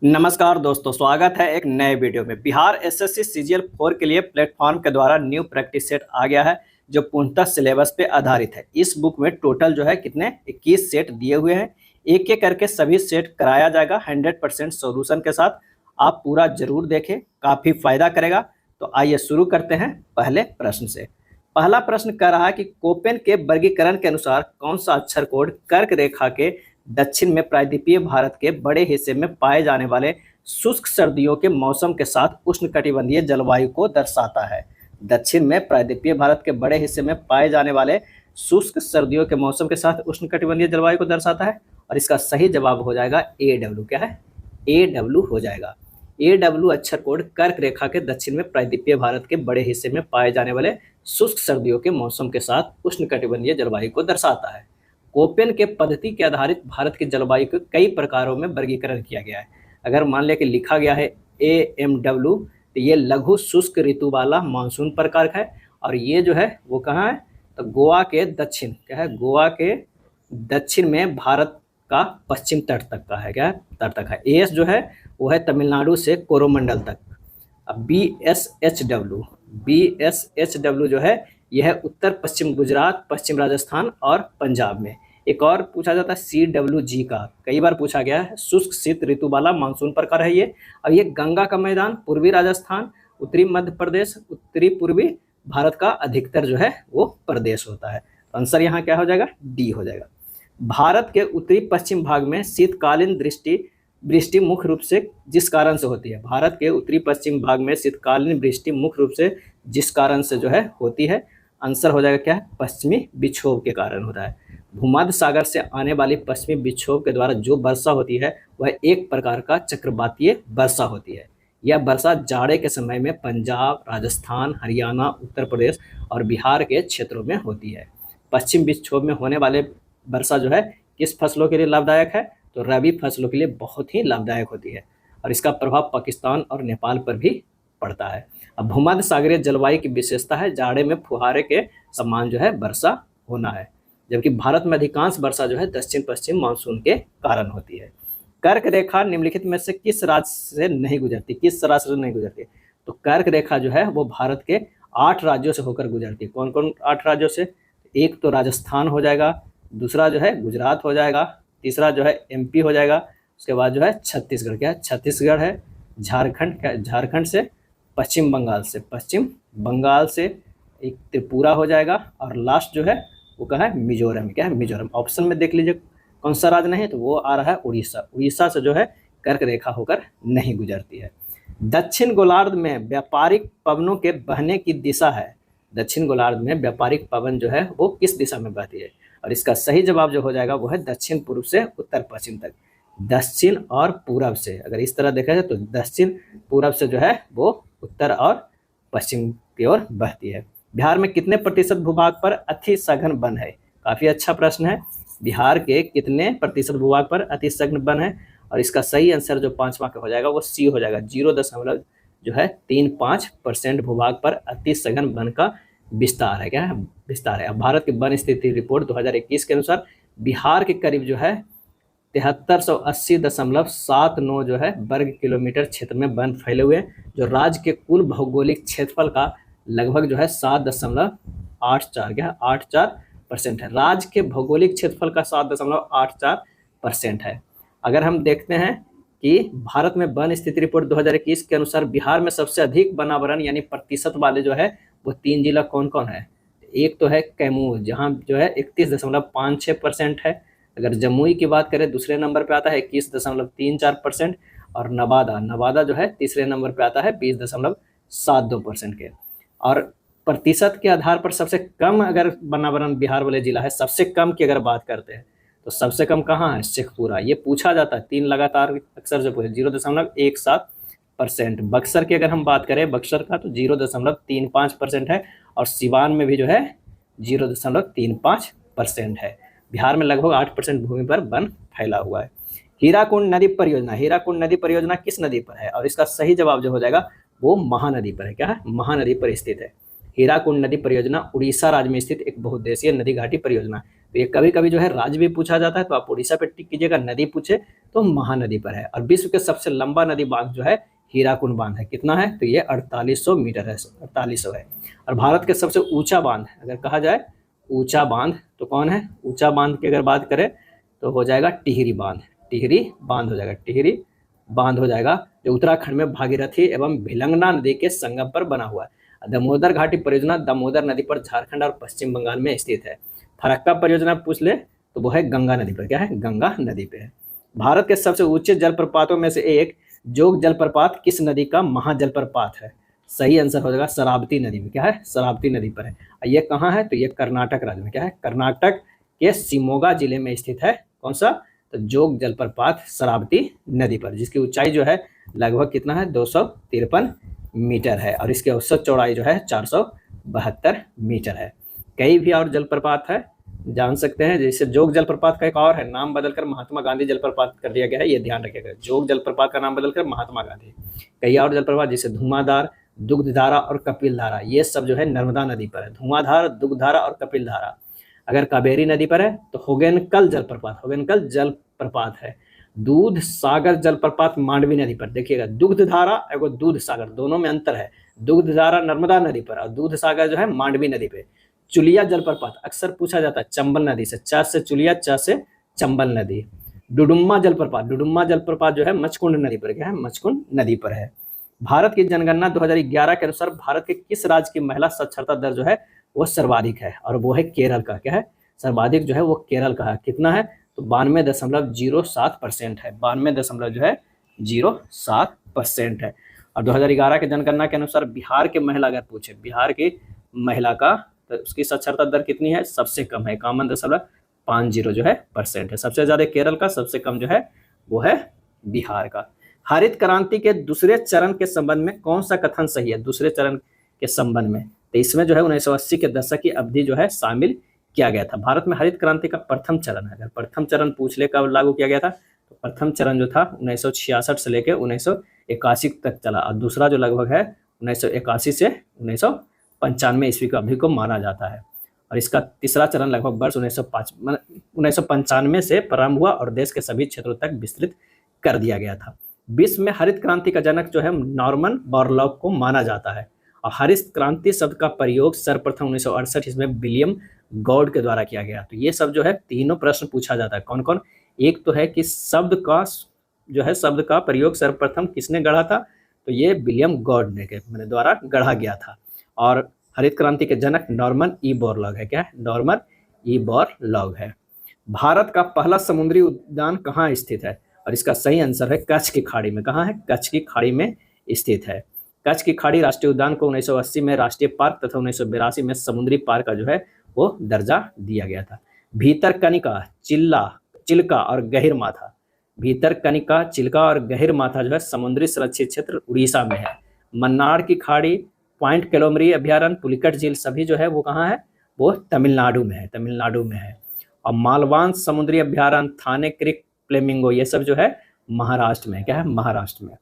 नमस्कार दोस्तों, स्वागत है एक नए वीडियो में। बिहार एसएससी सीजीएल 4 के लिए प्लेटफॉर्म के द्वारा न्यू प्रैक्टिस सेट आ गया है जो पूर्णतः सिलेबस पे आधारित है। इस बुक में टोटल जो है कितने 21 सेट दिए हुए हैं। एक एक करके सभी सेट कराया जाएगा 100% सॉल्यूशन के साथ। आप पूरा जरूर देखें, काफ़ी फायदा करेगा। तो आइए शुरू करते हैं पहले प्रश्न से। पहला प्रश्न कह रहा है कि कोपेन के वर्गीकरण के अनुसार कौन सा अक्षर कोड कर्क रेखा के दक्षिण में प्रायद्वीपीय भारत के बड़े हिस्से में पाए जाने वाले शुष्क सर्दियों के मौसम के साथ उष्णकटिबंधीय जलवायु को दर्शाता है। दक्षिण में प्रायद्वीपीय भारत के बड़े हिस्से में पाए जाने वाले शुष्क सर्दियों के मौसम के साथ उष्णकटिबंधीय जलवायु को दर्शाता है। और इसका सही जवाब हो जाएगा AW। क्या है? AW हो जाएगा। AW अक्षर कोड कर्क रेखा के दक्षिण में प्रायद्वीपीय भारत के बड़े हिस्से में पाए जाने वाले शुष्क सर्दियों के मौसम के साथ उष्णकटिबंधीय जलवायु को दर्शाता है। कोपेन के पद्धति के आधारित भारत की जलवायु को कई प्रकारों में वर्गीकरण किया गया है। अगर मान लिया कि लिखा गया है AMW, तो ये लघु शुष्क ऋतु वाला मानसून प्रकार है। और ये जो है वो कहाँ है? तो गोवा के दक्षिण, क्या है? गोवा के दक्षिण में भारत का पश्चिम तट तक का है। क्या तट तक है? AS जो है वो है तमिलनाडु से कोरोमंडल तक। अब BSHW जो है यह है उत्तर पश्चिम गुजरात, पश्चिम राजस्थान और पंजाब में। एक और पूछा जाता है CWG का, कई बार पूछा गया है। शुष्क शीत ऋतु वाला मानसून प्रकार है ये। अब ये गंगा का मैदान, पूर्वी राजस्थान, उत्तरी मध्य प्रदेश, उत्तरी पूर्वी भारत का अधिकतर जो है वो प्रदेश होता है। तो आंसर यहाँ क्या हो जाएगा? D हो जाएगा। भारत के उत्तरी पश्चिम भाग में शीतकालीन वृष्टि मुख्य रूप से जिस कारण से होती है, भारत के उत्तरी पश्चिम भाग में शीतकालीन वृष्टि मुख्य रूप से जिस कारण से जो है होती है, आंसर हो जाएगा क्या है? पश्चिमी विक्षोभ के कारण होता है। भूमध्य सागर से आने वाली पश्चिमी विक्षोभ के द्वारा जो वर्षा होती है वह एक प्रकार का चक्रवातीय वर्षा होती है। यह वर्षा जाड़े के समय में पंजाब, राजस्थान, हरियाणा, उत्तर प्रदेश और बिहार के क्षेत्रों में होती है। पश्चिम विक्षोभ में होने वाले वर्षा जो है किस फसलों के लिए लाभदायक है? तो रबी फसलों के लिए बहुत ही लाभदायक होती है। और इसका प्रभाव पाकिस्तान और नेपाल पर भी पड़ता है। अब भूमध्य सागरीय जलवायु की विशेषता है जाड़े में फुहारे के समान जो है वर्षा होना है, जबकि भारत में अधिकांश वर्षा जो है दक्षिण पश्चिम मानसून के कारण होती है। कर्क रेखा निम्नलिखित में से किस राज्य से नहीं गुजरती? किस राज्य से नहीं गुजरती? तो कर्क रेखा जो है वो भारत के 8 राज्यों से होकर गुजरती है। कौन कौन 8 राज्यों से? एक तो राजस्थान हो जाएगा, दूसरा जो है गुजरात हो जाएगा, तीसरा जो है MP हो जाएगा, उसके बाद जो है छत्तीसगढ़। क्या है? छत्तीसगढ़ है। झारखंड से, पश्चिम बंगाल से एक त्रिपुरा हो जाएगा, और लास्ट जो है वो कहा है मिजोरम। क्या है? मिजोरम। ऑप्शन में देख लीजिए कौन सा राज्य नहीं है, तो वो आ रहा है उड़ीसा से जो है कर्क रेखा होकर नहीं गुजरती है। दक्षिण गोलार्ध में व्यापारिक पवनों के बहने की दिशा है। दक्षिण गोलार्ध में व्यापारिक पवन जो है वो किस दिशा में बहती है? और इसका सही जवाब जो हो जाएगा वो है दक्षिण पूर्व से उत्तर पश्चिम तक। दक्षिण और पूरब से, अगर इस तरह देखा जाए तो दक्षिण पूरब से जो है वो उत्तर और पश्चिम की ओर बहती है। बिहार में कितने प्रतिशत भूभाग पर अति सघन वन है? काफी अच्छा प्रश्न है। बिहार के कितने प्रतिशत भूभाग पर अति सघन वन है? और इसका सही आंसर जो 5वां का हो जाएगा वो C हो जाएगा। 0.35% भूभाग पर अति सघन वन का विस्तार है। क्या है? विस्तार है। अब भारत के वन स्थिति रिपोर्ट 2021 के अनुसार बिहार के करीब जो है 7380.79 जो है वर्ग किलोमीटर क्षेत्र में वन फैले हुए हैं, जो राज्य के कुल भौगोलिक क्षेत्रफल का लगभग जो है 7.84% है। राज्य के भौगोलिक क्षेत्रफल का 7.84% है। अगर हम देखते हैं कि भारत में वन स्थिति रिपोर्ट 2021 के अनुसार बिहार में सबसे अधिक वनावरण यानी प्रतिशत वाले जो है वो 3 जिला कौन कौन है? एक तो है कैमूर, जहाँ जो है 31.56% है। अगर जमुई की बात करें दूसरे नंबर पे आता है 21.34%। और नवादा जो है तीसरे नंबर पे आता है 20.72% के। और प्रतिशत के आधार पर सबसे कम अगर वनावरण बिहार वाले जिला है, सबसे कम की अगर बात करते हैं तो सबसे कम कहाँ है? शेखपुरा। ये पूछा जाता है 3 लगातार अक्सर जो पूछे। 0.17%। बक्सर की अगर हम बात करें बक्सर का तो 0.35% है। और सिवान में भी जो है 0.35% है। बिहार में लगभग 8% भूमि पर वन फैला हुआ है। हीराकुंड नदी परियोजना किस नदी पर है? और इसका सही जवाब जो हो जाएगा वो महानदी पर है। क्या है? महानदी पर स्थित है। हीराकुंड नदी परियोजना उड़ीसा राज्य में स्थित एक बहुउद्देशीय नदी घाटी परियोजना है। तो ये कभी कभी जो है राज्य भी पूछा जाता है, तो आप उड़ीसा पे टिक कीजिएगा, नदी पूछे तो महानदी पर है। और विश्व के सबसे लंबा नदी बांध जो है हीराकुंड बांध है, कितना है, तो ये 4800 मीटर है, 4800 है। और भारत के सबसे ऊंचा बांध अगर कहा जाए ऊंचा बांध तो कौन है, ऊंचा बांध की अगर बात करें तो हो जाएगा टिहरी बांध, टिहरी बांध हो जाएगा, टिहरी बांध हो जाएगा, जो उत्तराखंड में भागीरथी एवं भिलंगना नदी के संगम पर बना हुआ है। दामोदर घाटी परियोजना दामोदर नदी पर झारखंड और पश्चिम बंगाल में स्थित है। फरक्का परियोजना पूछ ले तो वो है गंगा नदी पर, क्या है, गंगा नदी पे है। भारत के सबसे ऊंचे जलप्रपातों में से एक जोग जलप्रपात किस नदी का महाजलप्रपात है, सही आंसर हो जाएगा शरावती नदी में, क्या है, शरावती नदी पर है। ये कहाँ है, तो ये कर्नाटक राज्य में, क्या है, कर्नाटक के शिमोगा जिले में स्थित है। कौन सा, तो जोग जलप्रपात शरावती नदी पर, जिसकी ऊंचाई जो है लगभग कितना है, 253 मीटर है, और इसकी औसत चौड़ाई जो है 472 मीटर है। कई भी और जलप्रपात है जान सकते हैं, जैसे जोग जलप्रपात का एक और है, नाम बदलकर महात्मा गांधी जलप्रपात कर दिया गया है, ये ध्यान रखिएगा, जोग जलप्रपात का नाम बदलकर महात्मा गांधी। कई और जलप्रपात जैसे धुआंधार, दुग्धधारा और कपिलधारा, ये सब जो है नर्मदा नदी पर है। धुआंधार, दुग्धधारा और कपिलधारा। अगर कावेरी नदी पर है तो होगेनकल जलप्रपात, होगेनकल जलप्रपात है। दूध सागर जलप्रपात मांडवी नदी पर, देखिएगा दुग्धधारा एवं दूध सागर दोनों में अंतर है, दुग्धधारा नर्मदा नदी पर और दूध सागर जो है मांडवी नदी पे। चुलिया जलप्रपात अक्सर पूछा जाता है चंबल नदी से, च से चुलिया, च से चंबल नदी। डुडुम्मा जलप्रपात, डुडुम्मा जलप्रपात जो है मचकुंड नदी पर, क्या है, मचकुंड नदी पर है। भारत की जनगणना 2011 के अनुसार भारत के किस राज्य की महिला साक्षरता दर जो है वो सर्वाधिक है, और वो है केरल का, क्या है, सर्वाधिक जो है वो केरल का है। कितना है, तो 92.07% है, 92 जो है 07% है। और 2011 के जनगणना के अनुसार बिहार के महिला अगर पूछे, बिहार की महिला का, तो उसकी साक्षरता दर कितनी है, सबसे कम है, 51.50 जो है परसेंट है। सबसे ज्यादा केरल का, सबसे कम जो है वो है बिहार का। हरित क्रांति के दूसरे चरण के संबंध में कौन सा कथन सही है, दूसरे चरण के संबंध में, तो इसमें जो है 1980 के दशक की अवधि जो है शामिल किया गया था। भारत में हरित क्रांति का प्रथम चरण है, अगर प्रथम चरण पूछ ले कब लागू किया गया था, तो प्रथम चरण जो था 1966 से लेकर 1981 तक चला, और दूसरा जो लगभग है 1981 से 1995 ईस्वी का अवधि को माना जाता है। और इसका तीसरा चरण लगभग वर्ष 1995 से प्रारंभ हुआ और देश के सभी क्षेत्रों तक विस्तृत कर दिया गया था। विश्व में हरित क्रांति का जनक जो है नॉर्मन बोरलॉग को माना जाता है, और हरित क्रांति शब्द का प्रयोग सर्वप्रथम 1968 में विलियम गॉड के द्वारा किया गया। तो ये सब जो है तीनों प्रश्न पूछा जाता है, कौन कौन, एक तो है कि शब्द का जो है शब्द का प्रयोग सर्वप्रथम किसने गढ़ा था, तो ये विलियम गॉड ने के द्वारा गढ़ा गया था। और हरित क्रांति के जनक नॉर्मन ई बोरलॉग है, क्या है, नॉर्मन ई बोरलॉग है। भारत का पहला समुद्री उद्यान कहाँ स्थित है, और इसका सही आंसर है कच्छ की खाड़ी में, कहाँ है, कच्छ की खाड़ी में स्थित है। कच्छ की खाड़ी राष्ट्रीय उद्यान को 1980 में राष्ट्रीय पार्क तथा 1982 में समुद्री पार्क का जो है वो दर्जा दिया गया था। भीतरकनिका, चिल्का और गहिरमाथा, भीतरकनिका, चिल्का और गहिरमाथा जो है समुद्री सुरक्षित क्षेत्र उड़ीसा में है। मन्नार की खाड़ी, पॉइंट कैलोमरी अभ्यारण्य, पुलिकट झील सभी जो है वो कहाँ है, वो तमिलनाडु में है, तमिलनाडु में है। और मालवान समुद्री अभ्यारण्य, थाने क्रिक, फ्लेमिंगो, ये सब जो है महाराष्ट्र में, क्या है, महाराष्ट्र में।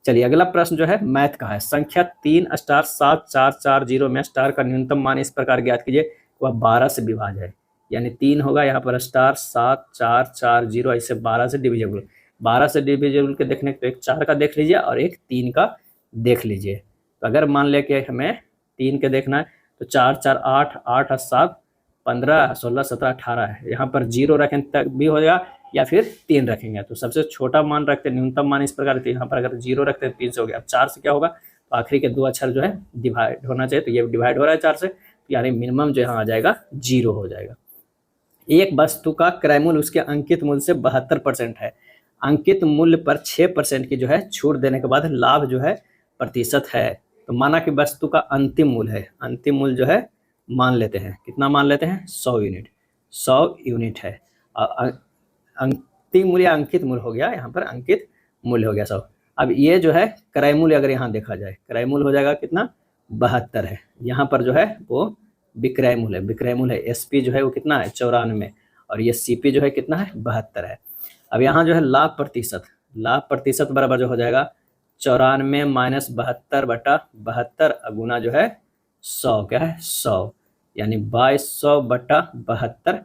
चलिए अगला प्रश्न जो है मैथ का है। संख्या 3 स्टार 7440 में स्टार का न्यूनतम मान इस प्रकार ज्ञात कीजिए, वह 12 से विभाज्य है, यानी 3 होगा यहाँ पर स्टार 7440, ऐसे 12 से डिविजिबल, 12 से डिविजिबल के देखने तो एक 4 का देख लीजिए और एक 3 का देख लीजिए। तो अगर मान ले कि हमें 3 के देखना है तो 4 4 8 8 7 15 16 17 18 है, यहाँ पर 0 रखें तक भी हो जाएगा या फिर 3 रखेंगे तो सबसे छोटा मान रखते हैं, न्यूनतम मान इस प्रकार, तो यहाँ पर अगर 0 रखते हैं 3 से हो गया। अब 4 से क्या होगा, तो आखिरी के 2 अक्षर जो है डिवाइड होना चाहिए, तो ये डिवाइड हो रहा है 4 से, यानी मिनिमम जो यहाँ आ जाएगा 0 हो जाएगा। एक वस्तु का क्रय मूल्य उसके अंकित मूल्य से 72% है, अंकित मूल्य पर 6% की जो है छूट देने के बाद लाभ जो है प्रतिशत है। तो माना कि वस्तु का अंतिम मूल्य है, अंतिम मूल्य जो है मान लेते हैं, कितना मान लेते हैं, 100 यूनिट, 100 यूनिट है। अंतिम मूल्य अंकित मूल्य हो गया, यहाँ पर अंकित मूल्य हो गया 100। अब ये जो है क्रय मूल्य अगर यहाँ देखा जाए, क्रय मूल्य हो जाएगा कितना, 72 है। यहाँ पर जो है वो विक्रय मूल्य, विक्रय मूल्य है, एसपी जो है वो कितना है, 94, और ये सीपी जो है कितना है, 72 है। अब यहाँ जो है लाभ प्रतिशत, लाभ प्रतिशत बराबर जो हो जाएगा 94 माइनस 72 बटा 72 गुना जो है 100, क्या है 100, यानी 2200 बटा 72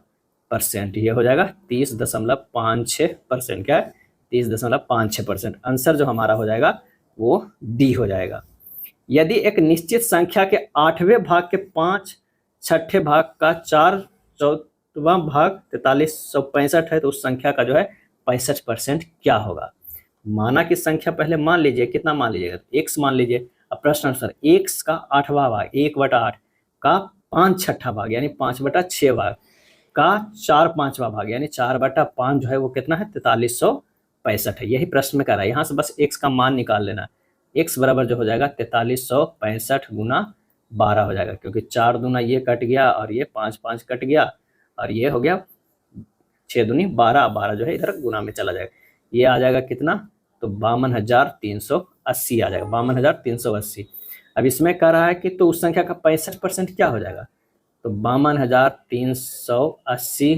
30.56%। ये हो जाएगा 30.56%। क्या है? 30.56%। आंसर जो हमारा हो जाएगा वो डी हो जाएगा। यदि एक निश्चित संख्या के 8वें भाग के 5 छठे भाग का 4 चौथवा भाग 4365 है तो उस संख्या का जो है 65% क्या होगा? माना कि संख्या पहले मान लीजिए, कितना मान लीजिएगा? x मान लीजिए। अब प्रश्न अनुसार x का 8वां भाग 1/8 का 5 छठा भाग यानी 5/6 भाग का 4/5वां भाग यानी 4/5 जो है वो कितना है? 4365 है। यही प्रश्न में कह रहा है। यहाँ से बस x का मान निकाल लेना। x बराबर जो हो जाएगा 4365 गुना 12 हो जाएगा, क्योंकि 4 दूना ये कट गया और ये 5 कट गया और ये हो गया 6 दूनी 12, 12 जो है इधर गुना में चला जाएगा। ये आ जाएगा कितना? तो 52,380 आ जाएगा, 52,380। अब इसमें कह रहा है कि तो उस संख्या का 65% क्या हो जाएगा? तो 52,380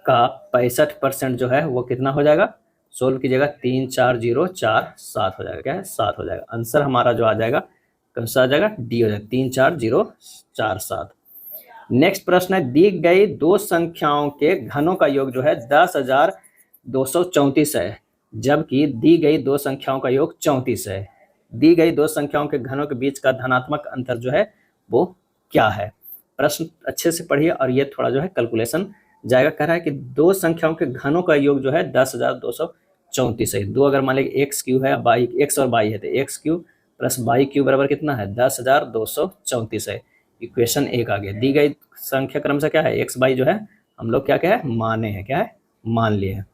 का 65% जो है वो कितना हो जाएगा? सोल्व कीजिएगा, 34047 हो जाएगा। क्या है? 7 हो जाएगा। आंसर हमारा जो आ जाएगा कौन सा आ जाएगा? डी हो जाएगा, 34047। नेक्स्ट प्रश्न है, दी गई दो संख्याओं के घनों का योग जो है 10,234 है, जबकि दी गई दो संख्याओं का योग 34 है। दी गई दो संख्याओं के घनों के बीच का धनात्मक अंतर जो है वो क्या है? प्रश्न अच्छे से पढ़िए और ये थोड़ा जो है कैलकुलेशन जाएगा। कह रहा है कि दो संख्याओं के घनों का योग जो है 10,234 है। दो अगर मान लीजिए एक्स क्यू है, बाई एक्स और बाई है, तो x Q plus by Q बराबर कितना है? 10,234 है। इक्वेशन 1 आ गया। दी गई संख्या क्रम से क्या है? एक्स बाई जो है हम लोग क्या है? माने हैं। क्या है? मान लिए हैं।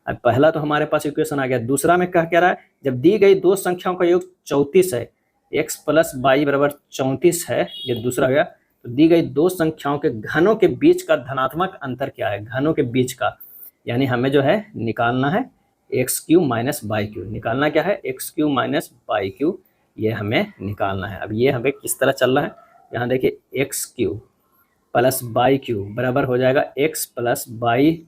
अब पहला तो हमारे पास इक्वेशन आ गया। दूसरा में क्या कह रहा है? जब दी गई दो संख्याओं का योग 34 है, एक्स प्लस बाई बराबर 34 है, ये दूसरा हो गया। तो दी गई दो संख्याओं के घनों के बीच का धनात्मक अंतर क्या है? घनों के बीच का, यानी हमें जो है निकालना है x Q minus by Q. निकालना क्या है? X Q minus by Q, ये हमें निकालना है। अब ये हमें किस तरह चल रहा है? यहाँ देखिए, x Q plus by Q बराबर हो जाएगा x plus by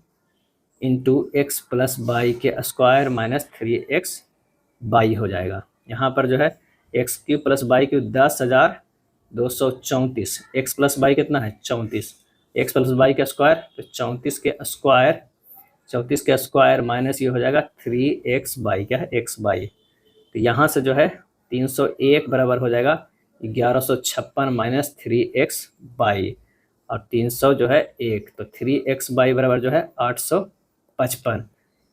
into x plus by के स्क्वायर माइनस 3x बाई हो जाएगा। यहाँ पर जो है x Q plus by Q 10,234, x plus by कितना है? 34, एक्स प्लस बाई का स्क्वायर तो 34 के स्क्वायर माइनस ये हो जाएगा 3x बाई। क्या है? x by. तो यहाँ से जो है 301 बराबर हो जाएगा 1156 माइनस 3x बाई, और 300 जो है 1, तो 3x बाई बराबर जो है 855,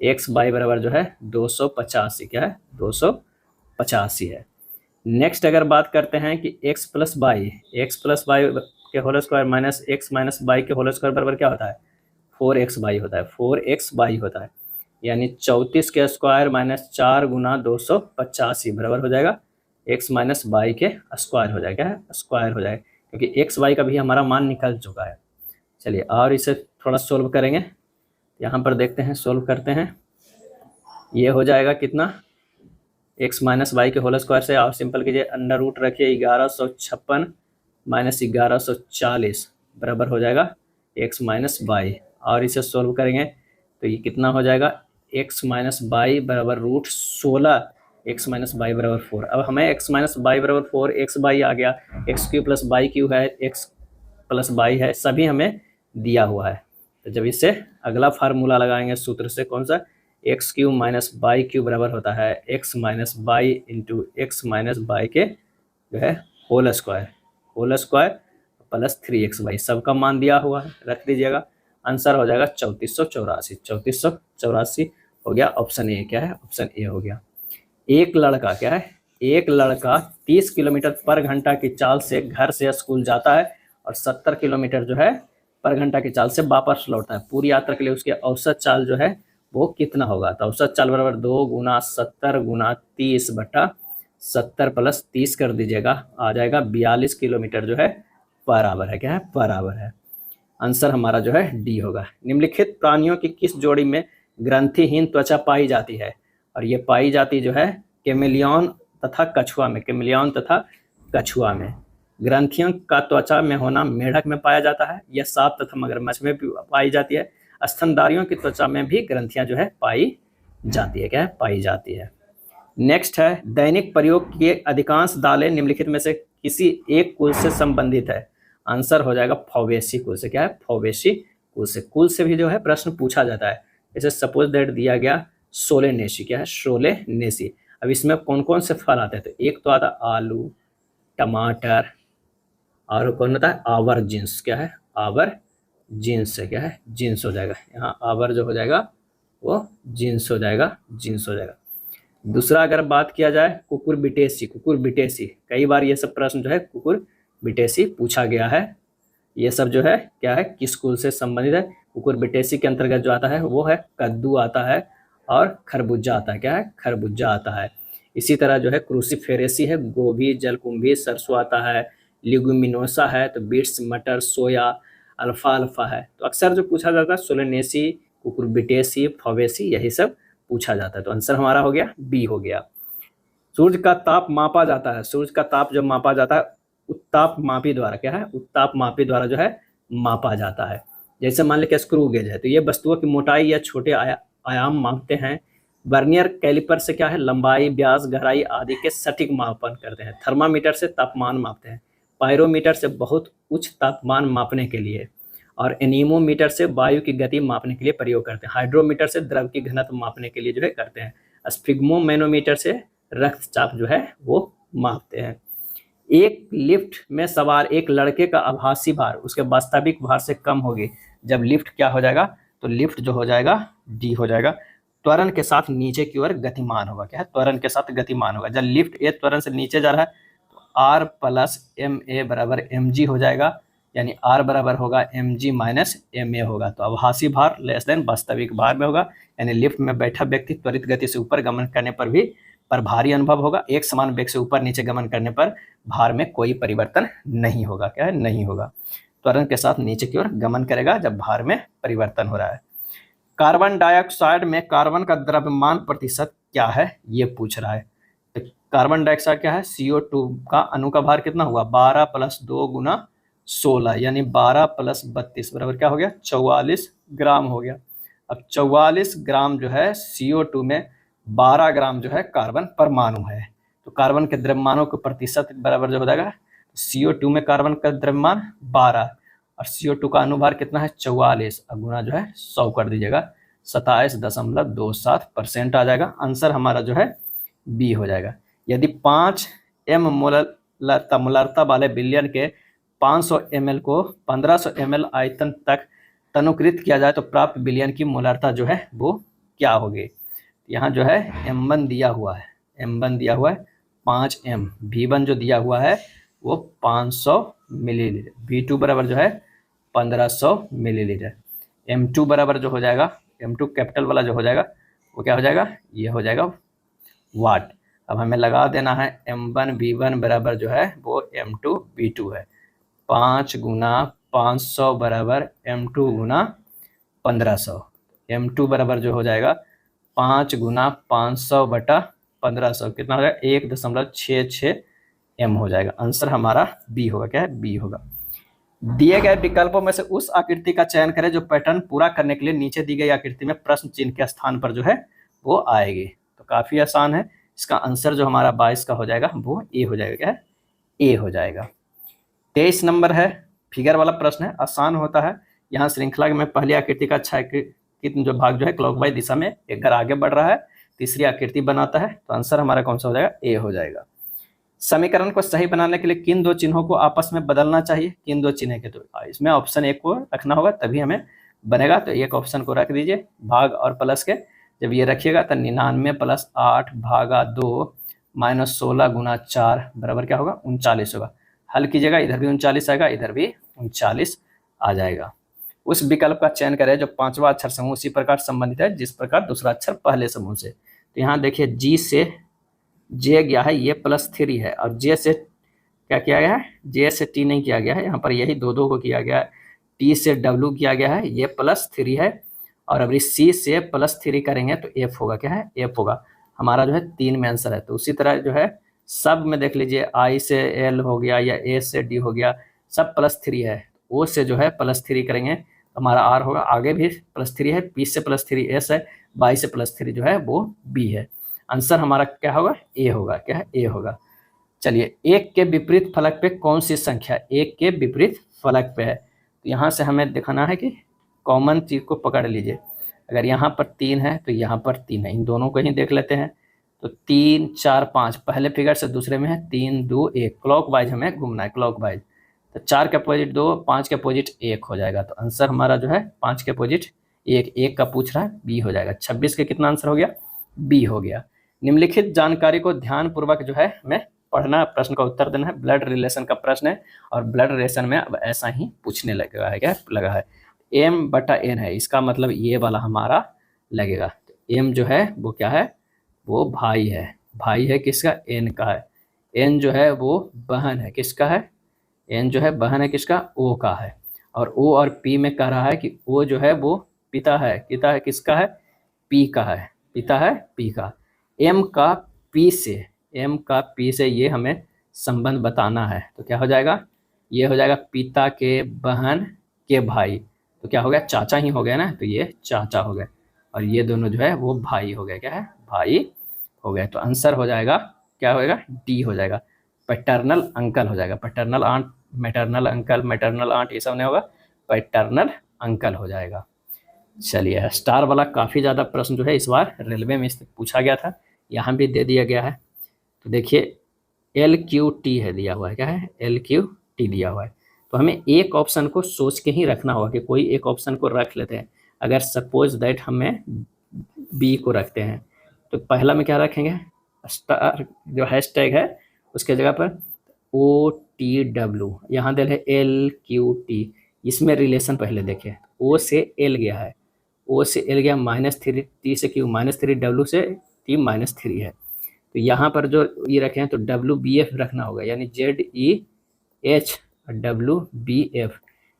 x बाई बराबर जो है 285। क्या है? 285 है। नेक्स्ट अगर बात करते हैं कि x plus by k whole square minus x minus by k whole square बराबर क्या होता है? 4x बाई होता है। 4x बाई होता है, यानी 34 के स्क्वायर माइनस 4 गुना 285 बराबर हो जाएगा x माइनस बाई के स्क्वायर हो जाएगा। स्क्वायर हो जाएगा, क्योंकि एक्स वाई का भी हमारा मान निकल चुका है। चलिए और इसे थोड़ा सोल्व करेंगे। यहाँ पर देखते हैं, सोल्व करते हैं। ये हो जाएगा कितना? एक्स माइनस वाई के होल स्क्वायर से आप सिंपल कीजिए, अंडर रूट रखिए 1156 माइनस 1140 बराबर हो जाएगा एक्स माइनस वाई। और इसे सोल्व करेंगे तो ये कितना हो जाएगा? एक्स माइनस वाई बराबर रूट 16, एक्स माइनस बाई बराबर 4। अब हमें एक्स माइनस बाई बराबर 4, एक्स बाई आ गया, x Q plus by Q है, एक्स प्लस बाई है, सभी हमें दिया हुआ है। तो जब इससे अगला फार्मूला लगाएंगे सूत्र से, कौन सा? X Q minus by Q बराबर होता है x minus by into x minus by के जो है whole square plus 3x by. सबका मान दिया हुआ है, रख दीजिएगा। आंसर हो जाएगा 3484। 3484 हो गया। ऑप्शन ए क्या है? ऑप्शन ए हो गया। एक लड़का क्या है? एक लड़का 30 किलोमीटर पर घंटा की चाल से घर से स्कूल जाता है और 70 किलोमीटर जो है पर घंटा की चाल से वापस लौटता है। पूरी यात्रा के लिए उसके औसत चाल जो है वो कितना होगा? तो औसत चाल बराबर 2 गुना 70 गुना 30 बटा 70 प्लस 30 कर दीजिएगा, आ जाएगा 42 किलोमीटर जो है बराबर है। क्या है? बराबर है। आंसर हमारा जो है डी होगा। निम्नलिखित प्राणियों की किस जोड़ी में ग्रंथिहीन त्वचा पाई जाती है? और ये पाई जाती जो है कैमेलियन तथा कछुआ में। कैमेलियन तथा कछुआ में ग्रंथियों का त्वचा में होना मेढक में पाया जाता है, यह सांप तथा मगरमच्छ में भी पाई जाती है। स्तनधारियों की त्वचा में भी ग्रंथियां जो है पाई जाती है। क्या है? पाई जाती है। नेक्स्ट है, दैनिक प्रयोग की अधिकांश दालें निम्नलिखित में से किसी एक कुल से संबंधित है। आंसर हो जाएगा फौवेसी कुल से। क्या है? फौवेसी कुल से भी जो है प्रश्न पूछा जाता है। जैसे सपोज दैट दिया गया सोलेनेसी, क्या है सोलेनेसी। अब इसमें कौन कौन से फल आते हैं, तो एक तो आता है आलू, टमाटर, और कौन होता है आवर जींस, क्या है आवर जींस से, क्या है जींस हो जाएगा, यहाँ आवर जो हो जाएगा वो जींस हो जाएगा, जींस हो जाएगा। दूसरा अगर बात किया जाए कुकुरबिटेसी, कुकुरबिटेसी, कई बार ये सब प्रश्न जो है कुकुरबिटेसी पूछा गया है। ये सब जो है क्या है किस कुल से संबंधित है, कुकुरबिटेसी के अंतर्गत जो आता है वो है कद्दू आता है और खरबूजा आता है, क्या है खरबूजा आता है। इसी तरह जो है क्रूसीफेरेसी है गोभी, जलकुंभी, सरसों आता है, लिगुमिनोसा है तो बीट्स, मटर, सोया, अल्फा अल्फा है। तो अक्सर जो पूछा जाता है सोलेनेसी, कुकुरबिटेसी, फवेसी, यही सब पूछा जाता है। तो आंसर हमारा हो गया बी हो गया। सूर्य का ताप मापा जाता है, सूर्य का ताप जब मापा जाता है उत्ताप मापी द्वारा, क्या है उत्ताप मापी द्वारा जो है मापा जाता है। जैसे मान लें स्क्रू गेज है तो ये वस्तुओं की मोटाई या छोटे आयाम मापते हैं। वर्नियर कैलिपर से क्या है लंबाई, व्यास, गहराई आदि के सटीक मापन करते हैं। थर्मामीटर से तापमान मापते हैं। पायरोमीटर से बहुत उच्च तापमान मापने के लिए, और एनीमोमीटर से वायु की गति मापने के लिए प्रयोग करते हैं। हाइड्रोमीटर से द्रव की घनत्व मापने के लिए जो है करते हैं। स्फिग्मोमेनोमीटर से रक्तचाप जो है वो मापते हैं। एक लिफ्ट में सवार एक लड़के का आभासी भार उसके वास्तविक भार से कम होगी जब लिफ्ट क्या हो जाएगा, तो लिफ्ट जो हो जाएगा डी हो जाएगा। त्वरण के साथ नीचे की ओर गतिमान होगा, क्या है त्वरण के साथ गतिमान होगा। जब लिफ्ट ए त्वरण से नीचे जा रहा है तो आर प्लस एम ए बराबर एम जी हो जाएगा, यानी आर बराबर होगा m g minus m a होगा। तो आभासी भार लेस देन वास्तविक भार में होगा, यानी लिफ्ट में बैठा व्यक्ति त्वरित गति से ऊपर गमन करने पर भी पर भारी अनुभव होगा। एक समान वेग से ऊपर नीचे गमन करने पर भार में कोई परिवर्तन नहीं होगा, क्या है नहीं होगा। त्वरण के साथ नीचे की ओर गमन करेगा जब भार में परिवर्तन हो रहा है। कार्बन डाइऑक्साइड में कार्बन का द्रव्यमान प्रतिशत क्या है ये पूछ रहा है। तो कार्बन डाइऑक्साइड क्या है CO2 का अणु का भार कितना हुआ 12 + 2 × 16, यानी 12 + 32 बराबर क्या हो गया 44 ग्राम हो गया। अब 44 ग्राम जो है CO2 में 12 ग्राम जो है कार्बन परमाणु है। तो कार्बन के द्रव्यमानों के प्रतिशत बराबर जो हो जाएगा CO2 में कार्बन का द्रव्यमान 12 और CO2 का अनुभार कितना है 44, अब गुना जो है 100 कर दीजिएगा 27.27% आ जाएगा। आंसर हमारा जो है बी हो जाएगा। यदि 5 m मोलरता वाले बिलियन के 500 ml को 1500 ml आयतन तक तनुकृत किया जाए तो प्राप्त बिलियन की मोलरता जो है वो क्या होगी। यहाँ जो है M1 दिया हुआ है, M1 दिया हुआ है 5m, V1 जो दिया हुआ है वो 500 मिलीलीटर, V2 बराबर जो है 1500 मिलीलीटर, M2 बराबर जो हो जाएगा M2 कैपिटल वाला जो हो जाएगा वो क्या हो जाएगा ये हो जाएगा वाट। अब हमें लगा देना है M1 V1 बराबर जो है वो M2 V2 है। 5 × 500 बराबर M2 × 1500, M2 बराबर जो हो जाएगा 5 × 500 बटा 1500 कितना हो जाएगा 1.66 m हो जाएगा। आंसर हमारा बी होगा, क्या है बी होगा। दिए गए विकल्पों में से उस आकृति का चयन करें जो पैटर्न पूरा करने के लिए नीचे दी गई आकृति में प्रश्न चिन्ह के स्थान पर जो है वो आएगी। तो काफी आसान है, इसका आंसर जो हमारा 22 का हो जाएगा वो ए हो जाएगा, क्या है ए हो जाएगा। 23 नंबर है फिगर वाला प्रश्न है, आसान होता है। यहाँ श्रृंखला में पहली आकृति का छायांकित जो भाग जो है क्लॉकवाइज दिशा में एक घर आगे बढ़ रहा है, तीसरी आकृति बनाता है। तो आंसर हमारा कौन सा हो जाएगा ए हो जाएगा। समीकरण को सही बनाने के लिए किन दो चिन्हों को आपस में बदलना चाहिए, किन दो चिन्ह के, तो इसमें ऑप्शन एक को रखना होगा तभी हमें बनेगा। तो एक ऑप्शन को रख दीजिए भाग और प्लस के, जब ये रखिएगा तो 99 + 8 भागा 2 - 16 × 4 बराबर क्या होगा 39 होगा। हल कीजिएगा, इधर भी 39 आएगा, इधर भी 39 आ जाएगा। उस विकल्प का चयन करें जो पांचवा अक्षर समूह उसी प्रकार संबंधित है जिस प्रकार दूसरा अक्षर पहले समूह से। तो यहाँ देखिए जी से जे गया है, ये +3 है, और जे से क्या किया गया है, जे से टी नहीं किया गया है, यहाँ पर यही दो को किया गया है। टी से डब्ल्यू किया गया है, ये +3 है, और अभी सी से +3 करेंगे तो एफ होगा, क्या है एफ होगा। हमारा जो है 3 में आंसर है। तो उसी तरह जो है सब में देख लीजिए, आई से एल हो गया या ए से डी हो गया, सब +3 है। ओ से जो है +3 करेंगे तो हमारा आर होगा, आगे भी +3 है, पी से +3 एस है, बाई से +3 जो है वो बी है। आंसर हमारा क्या होगा ए होगा, क्या है ए होगा। चलिए, एक के विपरीत फलक पे कौन सी संख्या एक के विपरीत फलक पे है, तो यहाँ से हमें दिखाना है कि कॉमन चीज़ को पकड़ लीजिए। अगर यहाँ पर 3 है तो यहाँ पर 3 है, इन दोनों को ही देख लेते हैं। तो 3 4 5 पहले फिगर से दूसरे में है 3 2 1, क्लॉकवाइज हमें घूमना है, क्लॉकवाइज। तो 4 के अपोजिट 2, 5 के अपोजिट 1 हो जाएगा। तो आंसर हमारा जो है 5 के अपोजिट 1, 1 का पूछ रहा है, बी हो जाएगा। 26 के कितना आंसर हो गया, बी हो गया। निम्नलिखित जानकारी को ध्यानपूर्वक जो है हमें पढ़ना, प्रश्न का उत्तर देना है। ब्लड रिलेशन का प्रश्न है और ब्लड रिलेशन में अब ऐसा ही पूछने लगा है, क्या लगा है, m/n है, इसका मतलब ये वाला हमारा लगेगा। तो m जो है वो क्या है, वो भाई है। भाई है किसका, n का है। n जो है वो बहन है, किसका है, n जो है बहन है किसका, o का है। और o और p में कह रहा है कि o जो है वो पिता है, पिता है किसका है, p का है, पिता है p का। m का p से ये हमें संबंध बताना है। तो क्या हो जाएगा, ये हो जाएगा पिता के बहन के भाई। तो क्या हो गया, चाचा ही हो गया ना, तो ये चाचा हो गए और ये दोनों जो है वो भाई हो गए, क्या है, भाई हो गए। तो आंसर हो जाएगा, क्या होएगा, डी हो जाएगा, पैटर्नल अंकल हो जाएगा। Paternal aunt, maternal uncle, maternal aunt, ये सब नहीं होगा, पैटर्नल अंकल हो जाएगा। चलिए, स्टार वाला काफ़ी ज़्यादा प्रश्न जो है इस बार रेलवे में पूछा गया था, यहाँ भी दे दिया गया है। तो देखिए LQT है दिया हुआ है, क्या है, LQT दिया हुआ है। तो हमें एक ऑप्शन को सोच के ही रखना होगा कि कोई एक ऑप्शन को रख लेते हैं। अगर सपोज दैट हमें बी को रखते हैं तो पहला में क्या रखेंगे, स्टार जो हैशटैग है उसके जगह पर OTW, यहाँ दे है LQT। इसमें रिलेशन पहले देखें, O से L गया है, O से L गया -3, T से Q -3, W से T -3 है। तो यहाँ पर जो ये रखे हैं तो WBF रखना होगा, यानी ZEH और WBF।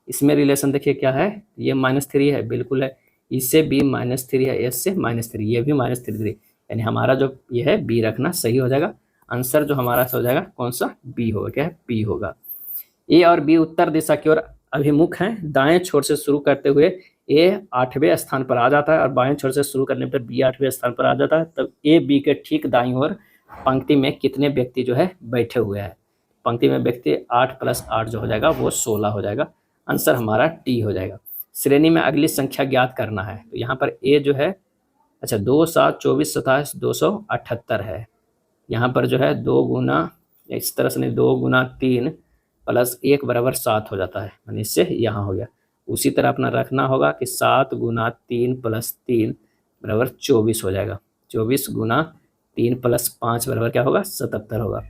इसमें रिलेशन देखिए क्या है, ये -3 है, बिल्कुल है, इससे B -3 है, S से -3, ये भी -3, यानी हमारा जो ये है B रखना सही हो जाएगा। आंसर जो हमारा हो जाएगा कौन सा, B होगा, क्या है, B होगा। A और B उत्तर दिशा की ओर अभिमुख हैं। दाएं छोर से शुरू करते हुए A 8वें स्थान पर आ जाता है और बाएं छोर से शुरू करने पर B 8वें स्थान पर आ जाता है। तब A B के ठीक दाईं ओर पंक्ति में कितने व्यक्ति जो है बैठे हुए हैं। पंक्ति में व्यक्ति 8 + 8 जो हो जाएगा वो 16 हो जाएगा। आंसर हमारा टी हो जाएगा। श्रेणी में अगली संख्या ज्ञात करना है। तो यहाँ पर A जो है, अच्छा 2 7 24 27 278 है। यहाँ पर जो है 2 गुना, इस तरह से नहीं, 2 गुना 3 + 1 = 7 हो जाता है, यानी इससे यहाँ हो गया। उसी तरह अपना रखना होगा कि 7 गुना 3 + 3 = 24 हो जाएगा। 24 गुना 3 + 5 = क्या होगा, 77 होगा।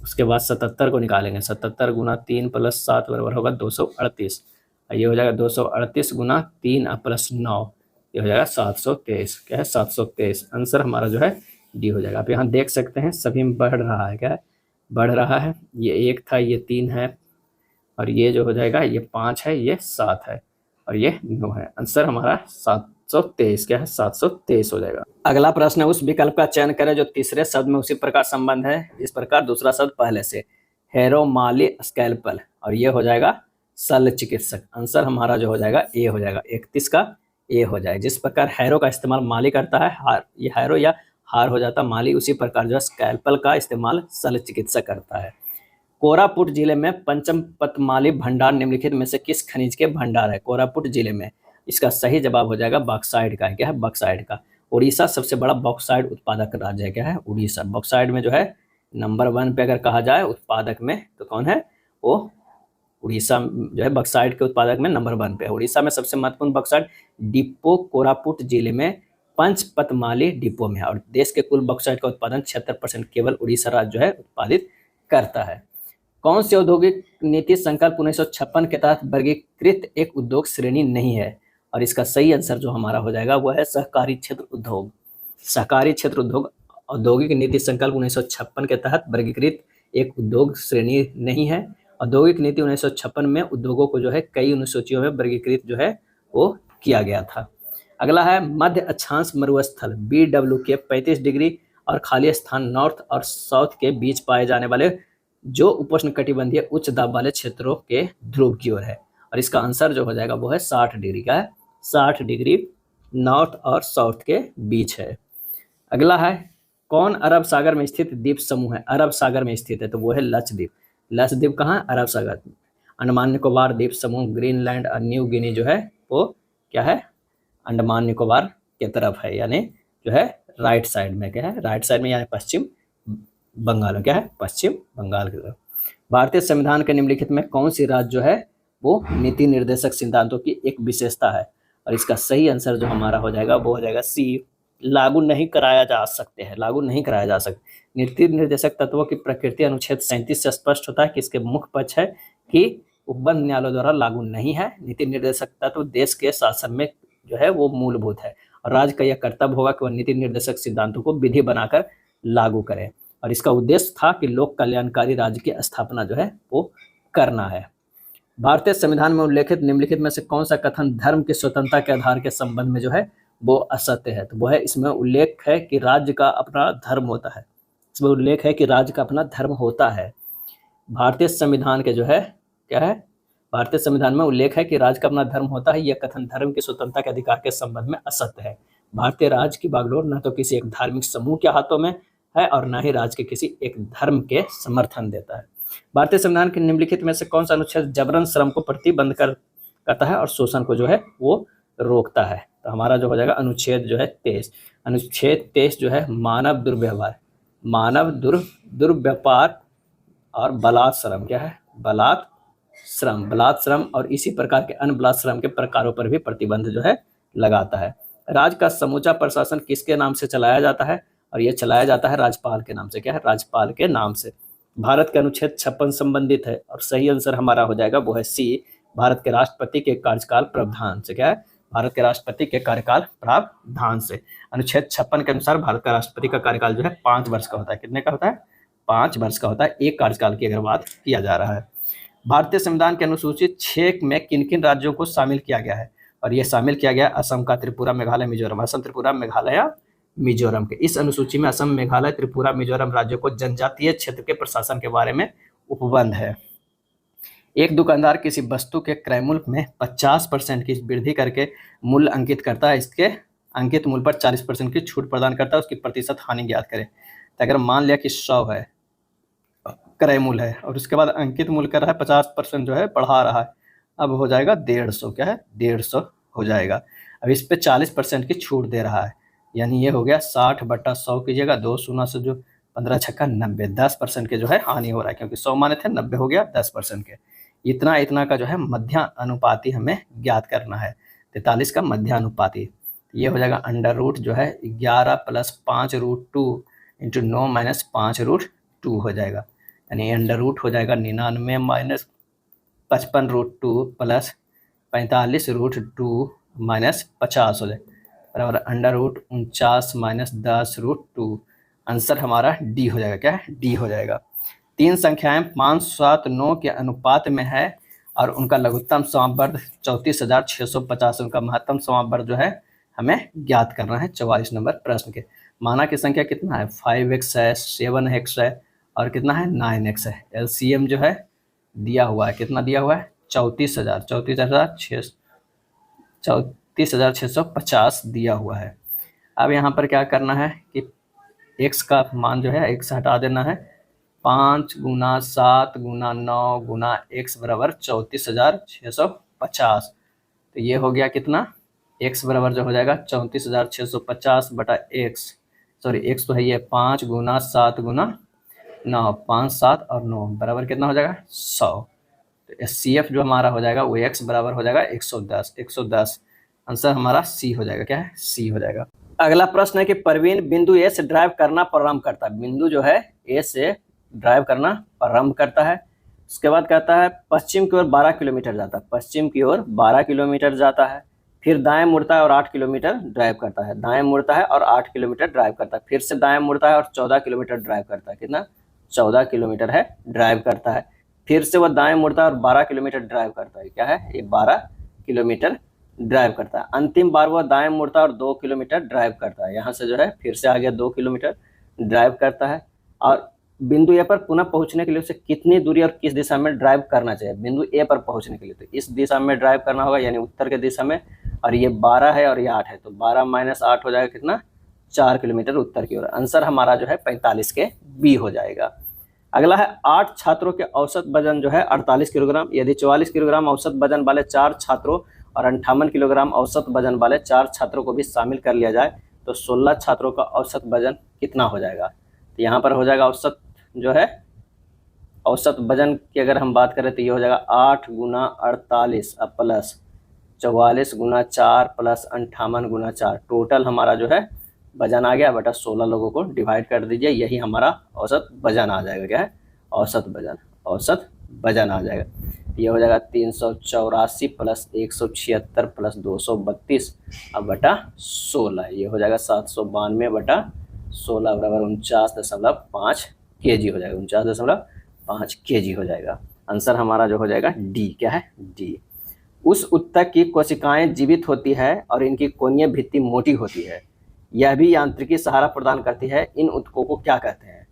उसके बाद 77 को निकालेंगे, 77 गुना 3 + 7 = होगा 238। ये हो जाएगा 238 गुना 3 + 9, ये हो जाएगा 723। क्या है, 723। आंसर हमारा जो है डी हो जाएगा। आप यहाँ देख सकते हैं सभी में बढ़ रहा है, क्या है, बढ़ रहा है। ये 1 था, ये 3 है, और ये जो हो जाएगा ये 5 है, ये 7 है, और ये 9 है। आंसर हमारा 723, क्या है, 723 हो जाएगा। अगला प्रश्न है, उस विकल्प का चयन करें जो तीसरे शब्द में उसी प्रकार संबंध है इस प्रकार दूसरा शब्द पहले से। हेरोमाली स्कैल्पल, और ये हो जाएगा शल्य चिकित्सक। आंसर हमारा जो हो जाएगा ए हो जाएगा, 31 का ए हो जाएगा। जिस प्रकार हैरो का इस्तेमाल माली करता है, हार, ये हैरो या हार हो जाता माली, उसी प्रकार जो स्कैल्पल का इस्तेमाल शल्य चिकित्सक करता है। कोरापुट जिले में पंचपतमाली भंडार निम्नलिखित में से किस खनिज के भंडार है। कोरापुट जिले में, इसका सही जवाब हो जाएगा बॉक्साइट का, क्या है, बॉक्साइट का। उड़ीसा सबसे बड़ा बॉक्साइट उत्पादक राज्य है, क्या है, उड़ीसा। बॉक्साइट में जो है नंबर 1 पे अगर कहा जाए उत्पादक में तो कौन है, वो उड़ीसा जो है बॉक्साइट के उत्पादक में नंबर 1 पे है। उड़ीसा में सबसे महत्वपूर्ण बॉक्साइट डिपो कोरापुट जिले में पंचपतमाली डिपो में है, और देश के कुल बॉक्साइट का उत्पादन 76% केवल उड़ीसा राज्य जो है उत्पादित करता है। कौन सी औद्योगिक नीति संकल्प 1956 के तहत वर्गीकृत एक उद्योग श्रेणी नहीं है। और इसका सही आंसर जो हमारा हो जाएगा वो है सहकारी क्षेत्र उद्योग। सहकारी क्षेत्र उद्योग औद्योगिक नीति संकल्प 1956 के तहत वर्गीकृत एक उद्योग श्रेणी नहीं है। औद्योगिक नीति 1956 में उद्योगों को जो है कई अनुसूचियों में वर्गीकृत जो है वो किया गया था। अगला है, मध्य अक्षांश मरुस्थल BW के 35 डिग्री और खाली स्थान नॉर्थ और साउथ के बीच पाए जाने वाले जो उपोष्णकटिबंधीय उच्च दाब वाले क्षेत्रों के ध्रुव की ओर है। और इसका आंसर जो हो जाएगा वो है 60 डिग्री का है, 60 डिग्री नॉर्थ और साउथ के बीच है। अगला है, कौन अरब सागर में स्थित द्वीप समूह है। अरब सागर में स्थित है तो वो है लक्षद्वीप। लक्षद्वीप कहाँ, अरब सागर। अंडमान निकोबार द्वीप समूह, ग्रीनलैंड और न्यू गिनी जो है वो क्या है, अंडमान निकोबार के तरफ है, यानी जो है राइट साइड में, क्या है, राइट साइड में, यानी पश्चिम बंगाल में, क्या है, पश्चिम बंगाल की तरफ। भारतीय संविधान के निम्नलिखित में कौन सी राज्य जो है वो नीति निर्देशक सिद्धांतों की एक विशेषता है? और इसका सही आंसर जो हमारा हो जाएगा वो हो जाएगा सी, लागू नहीं कराया जा सकते हैं, लागू नहीं कराया जा सकते। नीति निर्देशक तत्वों की प्रकृति अनुच्छेद 37 से स्पष्ट होता है कि इसके मुख्य पक्ष है कि उपबंध न्यायालयों द्वारा लागू नहीं है। नीति निर्देशक तत्व देश के शासन में जो है वो मूलभूत है, और राज्य का यह कर्तव्य होगा कि वह नीति निर्देशक सिद्धांतों को विधि बनाकर लागू करे, और इसका उद्देश्य था कि लोक कल्याणकारी राज्य की स्थापना जो है वो करना है। भारतीय संविधान में उल्लेखित निम्नलिखित में से कौन सा कथन धर्म की स्वतंत्रता के आधार के संबंध में जो है वो असत्य है? तो वो है, इसमें उल्लेख है कि राज्य का अपना धर्म होता है, इसमें उल्लेख है कि राज्य का अपना धर्म होता है। भारतीय संविधान के जो है क्या है, भारतीय संविधान में उल्लेख है कि राज्य का अपना धर्म होता है, यह कथन धर्म की स्वतंत्रता के अधिकार के संबंध में असत्य है। भारतीय राज्य की बागडोर न तो किसी एक धार्मिक समूह के हाथों में है और न ही राज्य के किसी एक धर्म के समर्थन देता है। भारतीय संविधान के निम्नलिखित में से कौन सा अनुच्छेद जबरन श्रम को प्रतिबंध करता है और शोषण को जो है वो रोकता है? तो हमारा जो हो जाएगा अनुच्छेद जो है 23। अनुच्छेद 23 जो है मानव दुर्व्यवहार, मानव दुर्व्यापार और बलात् श्रम, क्या है, बलात् श्रम और इसी प्रकार के अन्य बलात् श्रम के प्रकारों पर भी प्रतिबंध जो है लगाता है। राज्य का समूचा प्रशासन किसके नाम से चलाया जाता है? और यह चलाया जाता है राज्यपाल के नाम से, क्या है, राज्यपाल के नाम से। भारत के अनुच्छेद 56 संबंधित है, और सही आंसर हमारा हो जाएगा वो है सी, भारत के राष्ट्रपति के कार्यकाल प्रावधान से, क्या है, भारत के राष्ट्रपति के कार्यकाल प्रावधान से। अनुच्छेद 56 के अनुसार भारत का राष्ट्रपति का कार्यकाल जो है 5 वर्ष का होता है। कितने का होता है? 5 वर्ष का होता है, एक कार्यकाल की अगर बात किया जा रहा है। भारतीय संविधान के अनुसूचित 6 में किन किन राज्यों को शामिल किया गया है? और यह शामिल किया गया असम का, त्रिपुरा, मेघालय, मिजोरम, असम, त्रिपुरा, मेघालय, मिजोरम के। इस अनुसूची में असम, मेघालय, त्रिपुरा, मिजोरम राज्यों को जनजातीय क्षेत्र के प्रशासन के बारे में उपबंध है। एक दुकानदार किसी वस्तु के क्रय मूल्य में 50% की वृद्धि करके मूल्य अंकित करता है, इसके अंकित मूल्य पर 40% की छूट प्रदान करता है, उसकी प्रतिशत हानि ज्ञात करें। तो अगर मान लिया कि 100 है क्रय मूल्य है और उसके बाद अंकित मूल्य कर रहा है 50% जो है बढ़ा रहा है, अब हो जाएगा 150, क्या है, 150 हो जाएगा। अब इस पे 40% की छूट दे रहा है, यानी ये हो गया 60/100 कीजिएगा, 2 शून्य से जो 15 छक्का 90, 10% के जो है हानि हो रहा है, क्योंकि 100 माने थे, 90 हो गया 10% के। इतना का जो है मध्य अनुपाती हमें ज्ञात करना है, 43 का मध्य अनुपाती। ये हो जाएगा अंडर जो है 11 + 5√2 × 9 - 5√2 हो जाएगा, यानी अंडर हो जाएगा 99 - 55√2 + 45√2 - 50 हो जाए, बराबर अंडर 49 - 10√2। आंसर हमारा डी हो जाएगा, क्या है, डी हो जाएगा। 3 संख्याएं 5, 7, 9 के अनुपात में है और उनका लघुत्तम समावर्त 34,650, उनका महत्तम समावर्त जो है हमें ज्ञात करना है 44 नंबर प्रश्न के। माना की संख्या कितना है, 5x है, 7x है और कितना है, 9x है। एलसीएम जो है दिया हुआ है, कितना दिया हुआ है, 34,650 दिया हुआ है। अब यहाँ पर क्या करना है कि x का मान जो है x हटा देना है, 5 × 7 × 9 × x बराबर 34,650। तो ये हो गया कितना, x बराबर जो हो जाएगा 34,650 बटा x, सॉरी x तो है ये 5 × 7 × 9, 5, 7 और 9 बराबर कितना हो जाएगा, 100। तो SCF जो हमारा हो जाएगा वो x बराबर हो जाएगा 110, 110। आंसर हमारा सी हो जाएगा, क्या है, सी हो जाएगा। अगला प्रश्न है कि प्रवीण बिंदु ए से ड्राइव करना प्रारंभ करता है। बिंदु जो है ए से ड्राइव करना प्रारंभ करता है, उसके बाद कहता है पश्चिम की ओर 12 किलोमीटर जाता है, पश्चिम की ओर 12 किलोमीटर जाता है, फिर दाएं मुड़ता है और 8 किलोमीटर ड्राइव करता है, दाएं मुड़ता है और 8 किलोमीटर ड्राइव करता है, फिर से दाएं मुड़ता है और 14 किलोमीटर ड्राइव करता है। कितना, 14 किलोमीटर है ड्राइव करता है, फिर से वह दाएं मुड़ता है और 12 किलोमीटर ड्राइव करता है। क्या है, ये 12 किलोमीटर ड्राइव करता है। अंतिम बार वह दाएं मुड़ता है और 2 किलोमीटर ड्राइव करता है, यहाँ से जो है फिर से आ गया 2 किलोमीटर ड्राइव करता है। और बिंदु ए पर पुनः पहुंचने के लिए उसे कितनी दूरी और किस दिशा में ड्राइव करना चाहिए? बिंदु ए पर पहुंचने के लिए तो इस दिशा में ड्राइव करना होगा, यानी उत्तर के दिशा में, और ये 12 है और ये 8 है, तो 12 - 8 हो जाएगा कितना, 4 किलोमीटर उत्तर की ओर। आंसर हमारा जो है 45 के बी हो जाएगा। अगला है 8 छात्रों के औसत वजन जो है 48 किलोग्राम। यदि 44 किलोग्राम औसत वजन वाले 4 छात्रों और 58 किलोग्राम औसत वजन वाले 4 छात्रों को भी शामिल कर लिया जाए तो 16 छात्रों का औसत वजन कितना हो जाएगा। तो यहाँ पर हो जाएगा औसत जो है, औसत वजन की अगर हम बात करें तो ये हो जाएगा 8 गुना 48 प्लस 44 गुना 4 प्लस 58 गुना 4, टोटल हमारा जो है वजन आ गया बटा 16 लोगों को डिवाइड कर दीजिए, यही हमारा औसत वजन आ जाएगा। क्या है? औसत वजन, औसत वजन आ जाएगा। ये हो जाएगा 384 प्लस 176 प्लस 232 अब बटा 16, ये हो जाएगा 792 बटा 16 बराबर 49.5 kg हो जाएगा, 49.5 kg हो जाएगा। आंसर हमारा जो हो जाएगा डी। क्या है? डी। उस उत्तक की कोशिकाएं जीवित होती है और इनकी कोणीय भित्ति मोटी होती है, यह भी यांत्रिकी सहारा प्रदान करती है, इन उत्तकों को क्या कहते हैं?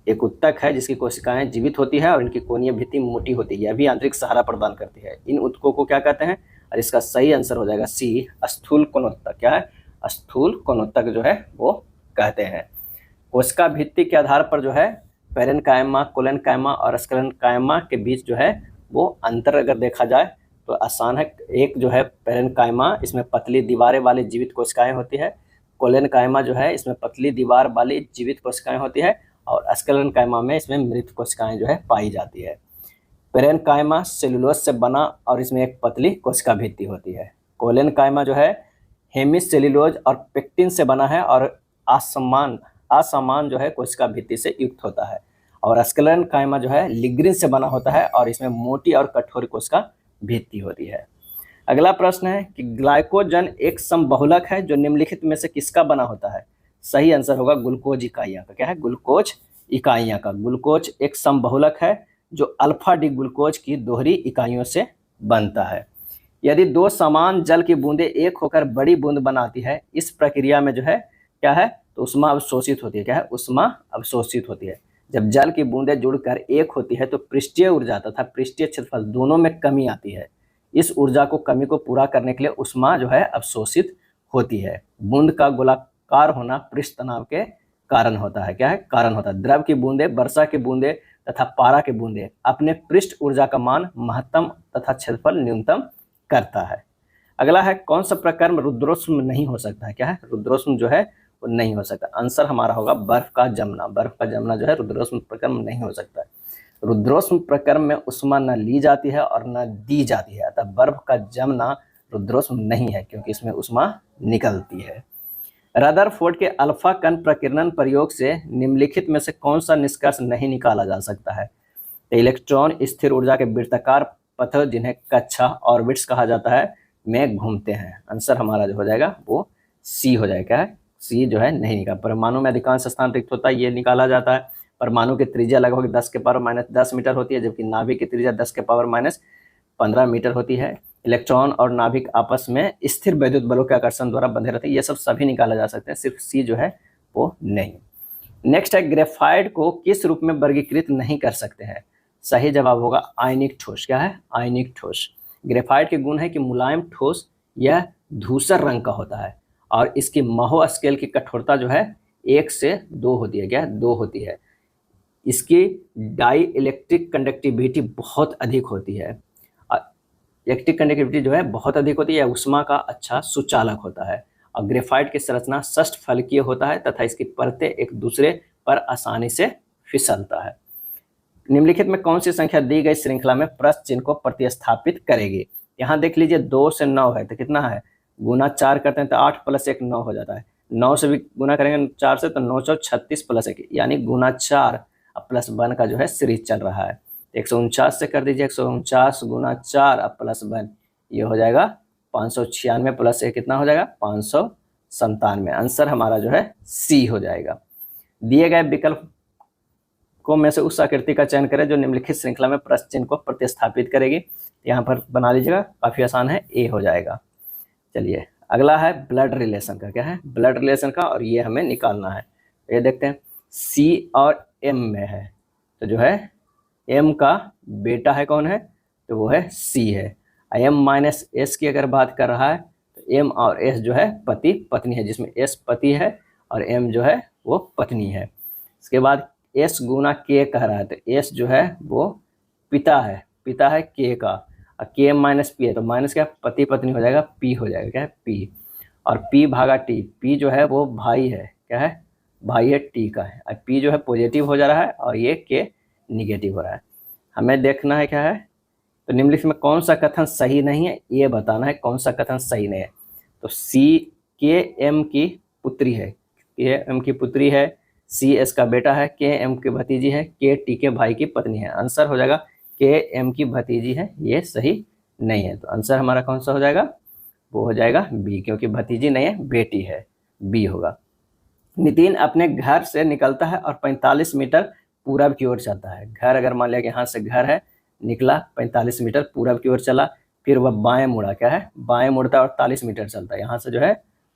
एक उत्तक है जिसकी कोशिकाएं जीवित होती है और इनकी कोणीय भित्ति मोटी होती है, यह भी यांत्रिक सहारा प्रदान करती है, इन उत्तकों को क्या कहते हैं? और इसका सही आंसर हो जाएगा सी, स्थूल कोणोत्तक। क्या है? स्थूल कोणोत्तक जो है वो कहते हैं। कोशिका भित्ति के आधार पर जो है पैरेन्काइमा, कोलेनकाइमा और स्क्लेरेन्काइमा के बीच जो है वो अंतर अगर देखा जाए तो आसान है। एक जो है पैरेन्काइमा, इसमें पतली दीवारें वाली जीवित कोशिकाएं होती है, कोलेनकाइमा जो है इसमें पतली दीवार वाली जीवित कोशिकाएं होती है, और स्क्लेरेन्काइमा में इसमें मृत कोशिकाएं जो है पाई जाती है। पैरेन्काइमा सेलुलोज से बना और इसमें एक पतली कोशिका भित्ति होती है। कोलेनकाइमा जो है हेमिसेलुलोज और पेक्टिन से बना है और असमान जो है कोशिका भित्ति से युक्त होता है, और स्क्लेरेन्काइमा जो है लिग्रिन से बना होता है और इसमें मोटी और कठोर कोशिका भित्ति होती है। अगला प्रश्न है कि ग्लाइकोजन एक समबहुलक है जो निम्नलिखित में से किसका बना होता है? सही आंसर होगा ग्लूकोज इकाइयाँ का। क्या है? ग्लूकोज इकाइयाँ का। ग्लूकोज एक समबहुलक है जो अल्फा डी ग्लूकोज की दोहरी इकाइयों से बनता है। यदि दो समान जल की बूंदें एक होकर बड़ी बूंद बनाती है, इस प्रक्रिया में जो है क्या है तो उष्मा अवशोषित होती है। क्या है? उष्मा अवशोषित होती है। जब जल की बूंदें जुड़कर एक होती है तो पृष्ठीय ऊर्जा तथा पृष्ठीय क्षेत्रफल दोनों में कमी आती है। इस ऊर्जा को कमी को पूरा करने के लिए उष्मा जो है अवशोषित होती है। बूंद का गोलाकार होना पृष्ठ तनाव के कारण होता है। क्या है? कारण होता है। द्रव की बूंदें, वर्षा की बूंदें तथा पारा की बूंदें अपने पृष्ठ ऊर्जा का मान महत्तम तथा क्षेत्रफल न्यूनतम करता है। अगला है कौन सा प्रक्रम रुद्रोष्म नहीं हो सकता है? क्या है? रुद्रोष्म जो है वो नहीं हो सकता। आंसर हमारा होगा बर्फ का जमना। बर्फ का जमना जो है रुद्रोष्म प्रक्रम नहीं हो सकता है। रुद्रोष्म प्रक्रम में उष्मा न ली जाती है और न दी जाती है, अतः बर्फ का जमना रुद्रोष्म नहीं है क्योंकि इसमें उष्मा निकलती है। रदरफोर्ड के अल्फा कण प्रकीर्णन प्रयोग से निम्नलिखित में से कौन सा निष्कर्ष नहीं निकाला जा सकता है? इलेक्ट्रॉन स्थिर ऊर्जा के वृत्ताकार पथ, जिन्हें कक्षा ऑर्बिट्स कहा जाता है, में घूमते हैं। आंसर हमारा जो हो जाएगा वो सी हो जाएगा। क्या है? सी जो है नहीं निकाला। परमाणु में अधिकांश स्थान रिक्त होता है, ये निकाला जाता है। परमाणु की त्रिज्या लगभग 10 के पावर -10 मीटर होती है, जबकि नाभिक की त्रिज्या 10 के पावर -15 मीटर होती है। इलेक्ट्रॉन और नाभिक आपस में स्थिर वैद्युत बलों के आकर्षण द्वारा बंधे रहते हैं। ये सब सभी निकाला जा सकते हैं, सिर्फ सी जो है वो नहीं। नेक्स्ट है ग्रेफाइट को किस रूप में वर्गीकृत नहीं कर सकते हैं? सही जवाब होगा आयनिक ठोस। क्या है? आयनिक ठोस। ग्रेफाइट के गुण है कि मुलायम ठोस, यह धूसर रंग का होता है और इसकी महो स्केल की कठोरता जो है 1 से 2 होती है। क्या? 2 होती है। इसकी डाई इलेक्ट्रिक कंडक्टिविटी बहुत अधिक होती है। इलेक्ट्रिक कंडक्टिविटी जो है बहुत अधिक होती है, उष्मा का अच्छा सुचालक होता है। और ग्रेफाइट की संरचना षष्ठ फलकीय होता है तथा इसकी परतें एक दूसरे पर आसानी से फिसलता है। निम्नलिखित में कौन सी संख्या दी गई श्रृंखला में प्रश्न चिन्ह को प्रतिस्थापित करेगी? यहाँ देख लीजिए 2 से 9 है तो कितना है? गुना 4 करते हैं तो 8 + 1 9 हो जाता है। 9 से भी गुना करेंगे 4 से तो 9 × 36 + 1, यानी गुना 4 प्लस 1 का जो है सीरीज चल रहा है। 149 से कर दीजिए, 149 गुना 4 प्लस 1, ये हो जाएगा 596 + 1 कितना हो जाएगा? 597। आंसर हमारा जो है सी हो जाएगा। दिए गए विकल्प को में से उस आकृति का चयन करें जो निम्नलिखित श्रृंखला में प्रश्न चिन्ह को प्रतिस्थापित करेगी। यहाँ पर बना लीजिएगा, काफ़ी आसान है, ए हो जाएगा। चलिए अगला है ब्लड रिलेशन का। क्या है? ब्लड रिलेशन का, और ये हमें निकालना है। ये देखते हैं सी और एम में है, तो जो है एम का बेटा है कौन है? तो वो है सी है। M-S की अगर बात कर रहा है तो एम और एस जो है पति पत्नी है, जिसमें एस पति है और एम जो है वो पत्नी है। इसके बाद एस गुना के कह रहा है तो एस जो है वो पिता है, पिता है के का, और के एम माइनस पी है तो माइनस क्या पति पत्नी हो जाएगा, पी हो जाएगा, क्या है पी। और पी भागा टी, पी जो है वो भाई है, क्या है भाई है टी का है। और पी जो है पॉजिटिव हो जा रहा है और ये के निगेटिव हो रहा है। हमें देखना है क्या है, तो निम्नलिखित में कौन सा कथन सही नहीं है ये बताना है, कौन सा कथन सही नहीं है। तो सी के एम की पुत्री है, के एम की पुत्री है, सी एस का बेटा है, के एम की भतीजी है, के टी के भाई की पत्नी है। आंसर हो जाएगा के एम की भतीजी है, ये सही नहीं है। तो आंसर हमारा कौन सा हो जाएगा, वो हो जाएगा बी, क्योंकि भतीजी नहीं है बेटी है, बी होगा। नितिन अपने घर से निकलता है और 45 मीटर पूरब की ओर चलता है। घर अगर मान लिया कि यहाँ से घर है, निकला 45 मीटर पूरब की ओर चला, फिर वह बाएं मुड़ा, क्या है बाएं मुड़ता है और 48 मीटर चलता है। यहाँ से जो है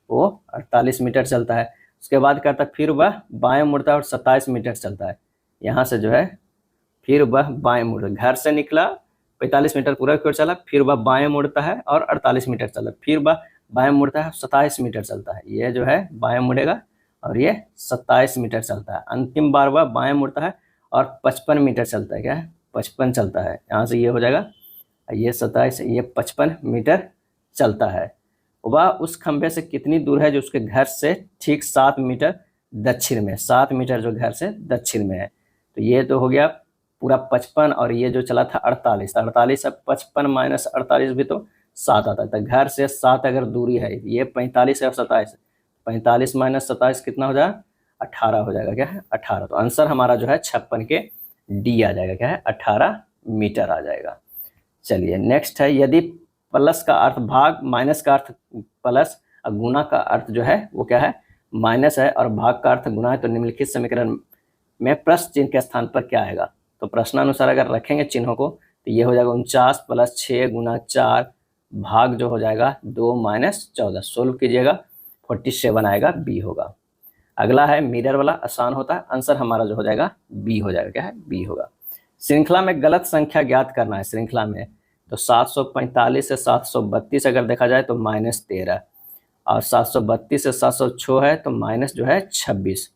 वो 48 मीटर चलता है। उसके बाद कहता है फिर वह बाएं मुड़ता है और 27 मीटर चलता है। यहाँ से जो है फिर वह बाएं मुड़, घर से निकला 45 मीटर पूरब की ओर चला, फिर वह बाएं मुड़ता है और 48 मीटर चलता है, फिर वह बाएं मुड़ता है 27 मीटर चलता है। ये जो है बाएं मुड़ेगा और ये 27 मीटर चलता है। अंतिम बार वह बाएं मुड़ता है और 55 मीटर चलता है, क्या है 55 चलता है। यहाँ से ये हो जाएगा, ये 27, ये 55 मीटर चलता है। वह उस खंभे से कितनी दूर है, जो उसके घर से ठीक 7 मीटर दक्षिण में, 7 मीटर जो घर से दक्षिण में है। तो ये तो हो गया पूरा 55 और ये जो चला था 48, 48 अब 55 माइनस 48 भी तो 7 आता है। तो घर से 7 अगर दूरी है, ये 45 है और 27, 45 माइनस 27 कितना हो जाएगा 18 हो जाएगा, क्या है 18। तो आंसर हमारा जो है 56 के डी आ जाएगा, क्या है 18 मीटर आ जाएगा। चलिए नेक्स्ट है, यदि प्लस का अर्थ भाग, माइनस का अर्थ प्लस और गुना का अर्थ जो है वो क्या है माइनस है और भाग का अर्थ गुना है, तो निम्नलिखित समीकरण में प्रश्न चिन्ह के स्थान पर क्या आएगा। तो प्रश्नानुसार अगर रखेंगे चिन्हों को तो ये हो जाएगा 49 प्लस 6 गुना 4 भाग जो हो जाएगा 2 माइनस 14, सोल्व कीजिएगा 47 आएगा, बी होगा। अगला है मिरर वाला, आसान होता है, आंसर हमारा जो हो जाएगा बी हो जाएगा, क्या है बी होगा। श्रृंखला में गलत संख्या ज्ञात करना है। श्रृंखला में तो 745 से 732 अगर देखा जाए तो -13, और 732 से 706 है तो माइनस जो है 26,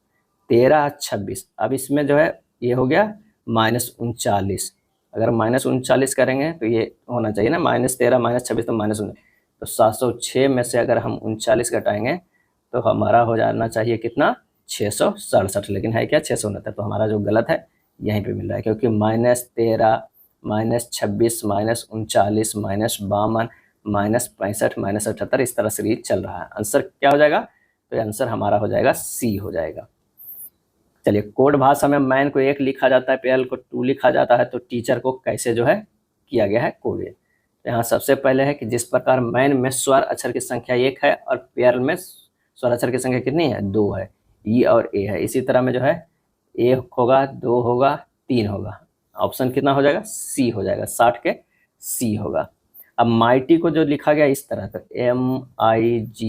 13 26। अब इसमें जो है ये हो गया -39, अगर -39 करेंगे तो ये होना चाहिए ना -13 -26 तो -19। तो 706 में से अगर हम 39 घटाएंगे तो हमारा हो जाना चाहिए कितना 667, लेकिन है क्या 669। तो हमारा जो गलत है यहीं पे मिल रहा है, क्योंकि -13 -26 -39 -52 -65 -78 इस तरह सीरीज चल रहा है। आंसर क्या हो जाएगा, तो आंसर हमारा हो जाएगा सी हो जाएगा। चलिए कोड भाषा में मैन को 1 लिखा जाता है, पेयल को 2 लिखा जाता है, तो टीचर को कैसे जो है किया गया है कोड। तो यहाँ सबसे पहले है कि जिस प्रकार मैन में स्वर अक्षर की संख्या 1 है और पेयल में स्वर अक्षर की संख्या कितनी है 2 है, ई और ए है, इसी तरह में जो है 1 होगा 2 होगा 3 होगा। ऑप्शन कितना हो जाएगा सी हो जाएगा, 60 के सी होगा। अब माइटी को जो लिखा गया इस तरह, तो MIGHT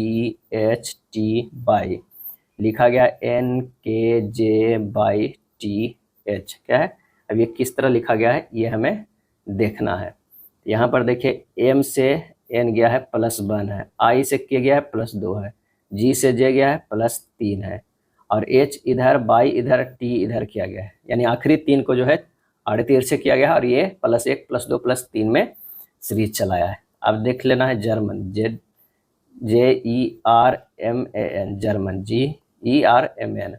लिखा गया NKJ/TH, क्या है अब ये किस तरह लिखा गया है ये हमें देखना है। यहाँ पर देखिए M से N गया है +1 है, I से K गया है +2 है, G से J गया है +3 है, और H इधर, Y इधर, T इधर किया गया है, यानी आखिरी 3 को जो है आड़े तीर से किया गया है और ये +1 +2 +3 में सीरीज चलाया है। अब देख लेना है जर्मन, JERMAN, जर्मन GERMN।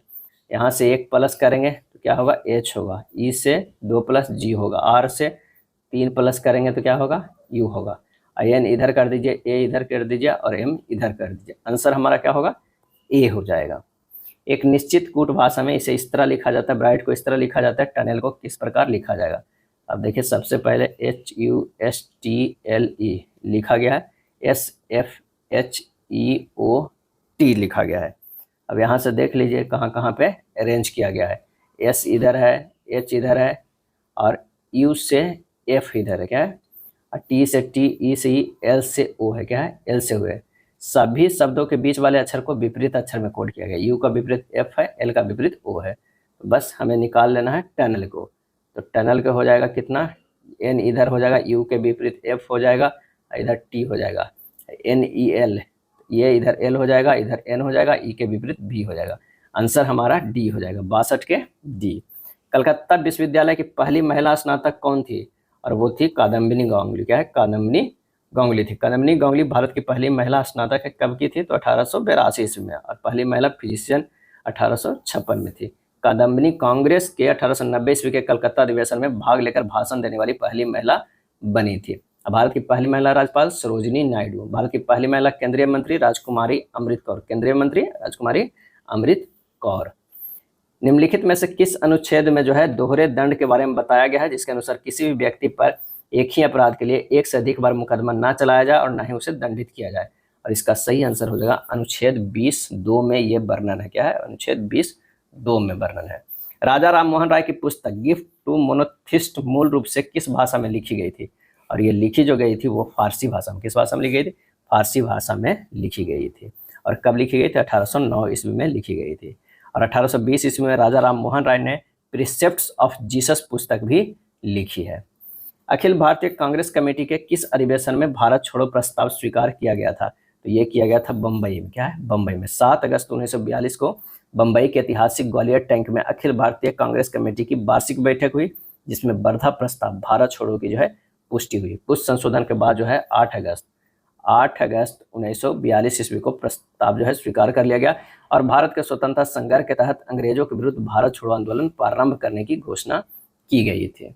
यहाँ से 1 प्लस करेंगे तो क्या होगा H होगा, E से 2 प्लस G होगा, R से 3 प्लस करेंगे तो क्या होगा U होगा, N इधर कर दीजिए, A इधर कर दीजिए और M इधर कर दीजिए। आंसर हमारा क्या होगा A हो जाएगा। एक निश्चित कूट भाषा में इसे इस तरह लिखा जाता है, ब्राइट को इस तरह लिखा जाता है, टनल को किस प्रकार लिखा जाएगा। अब देखिए सबसे पहले HUSTLE लिखा गया है, SFHEOT लिखा गया है। अब यहाँ से देख लीजिए कहाँ कहाँ पे अरेंज किया गया है, S इधर है, H इधर है और U से F इधर है, क्या है, और T से T, E से E, L से O है, क्या है L से O है। सभी शब्दों के बीच वाले अक्षर को विपरीत अक्षर में कोड किया गया, U का विपरीत F है, L का विपरीत O है। तो बस हमें निकाल लेना है टनल को। तो टनल का हो जाएगा कितना, N इधर हो जाएगा, U के विपरीत F हो जाएगा, इधर T हो जाएगा, NEL, ये इधर L हो जाएगा, इधर N हो जाएगा, E के विपरीत B हो जाएगा। आंसर हमारा D हो जाएगा, 62 के D। कलकत्ता विश्वविद्यालय की पहली महिला स्नातक कौन थी, और वो थी कादम्बिनी गांगुली। क्या है? कादम्बिनी गांगुली थी। कादम्बिनी गांगुली भारत की पहली महिला स्नातक है, कब की थी? तो 1882 ईस्वी में। और पहली महिला फिजिशियन 1856 में थी। कादम्बिनी कांग्रेस के 1890 ईस्वी के कलकत्ता अधिवेशन में भाग लेकर भाषण देने वाली पहली महिला बनी थी। भारत की पहली महिला राज्यपाल सरोजिनी नायडू। भारत की पहली महिला केंद्रीय मंत्री राजकुमारी अमृत कौर। केंद्रीय मंत्री राजकुमारी अमृत कौर। निम्नलिखित में से किस अनुच्छेद में जो है दोहरे दंड के बारे में बताया गया है, जिसके अनुसार किसी भी व्यक्ति पर एक ही अपराध के लिए एक से अधिक बार मुकदमा ना चलाया जाए और ना ही उसे दंडित किया जाए? और इसका सही आंसर हो जाएगा अनुच्छेद 20(2) में ये वर्णन है। क्या है? अनुच्छेद 20(2) में वर्णन है। राजा राम मोहन राय की पुस्तक गिफ्ट टू मोनोथिस्ट मूल रूप से किस भाषा में लिखी गई थी? और ये लिखी जो गई थी वो फारसी भाषा में। किस भाषा में लिखी गई थी? फारसी भाषा में लिखी गई थी। और कब लिखी गई थी? 1809 ईस्वी में लिखी गई थी। और 1820 ईस्वी में राजा राम मोहन राय ने प्रिसेप्ट्स ऑफ जीसस पुस्तक भी लिखी है। अखिल भारतीय कांग्रेस कमेटी के किस अधिवेशन में भारत छोड़ो प्रस्ताव स्वीकार किया गया था? तो ये किया गया था बम्बई में। क्या है? बम्बई में 7 अगस्त 1942 को बम्बई के ऐतिहासिक ग्वालियर टैंक में अखिल भारतीय कांग्रेस कमेटी की वार्षिक बैठक हुई, जिसमें वर्धा प्रस्ताव भारत छोड़ो की जो है पुष्टि हुई। कुछ संशोधन के बाद जो है 8 अगस्त 1942 ईस्वी को प्रस्ताव जो है स्वीकार कर लिया गया और भारत के स्वतंत्रता संग्राम के तहत अंग्रेजों के विरुद्ध भारत छोड़ो आंदोलन प्रारंभ करने की घोषणा की गई थी।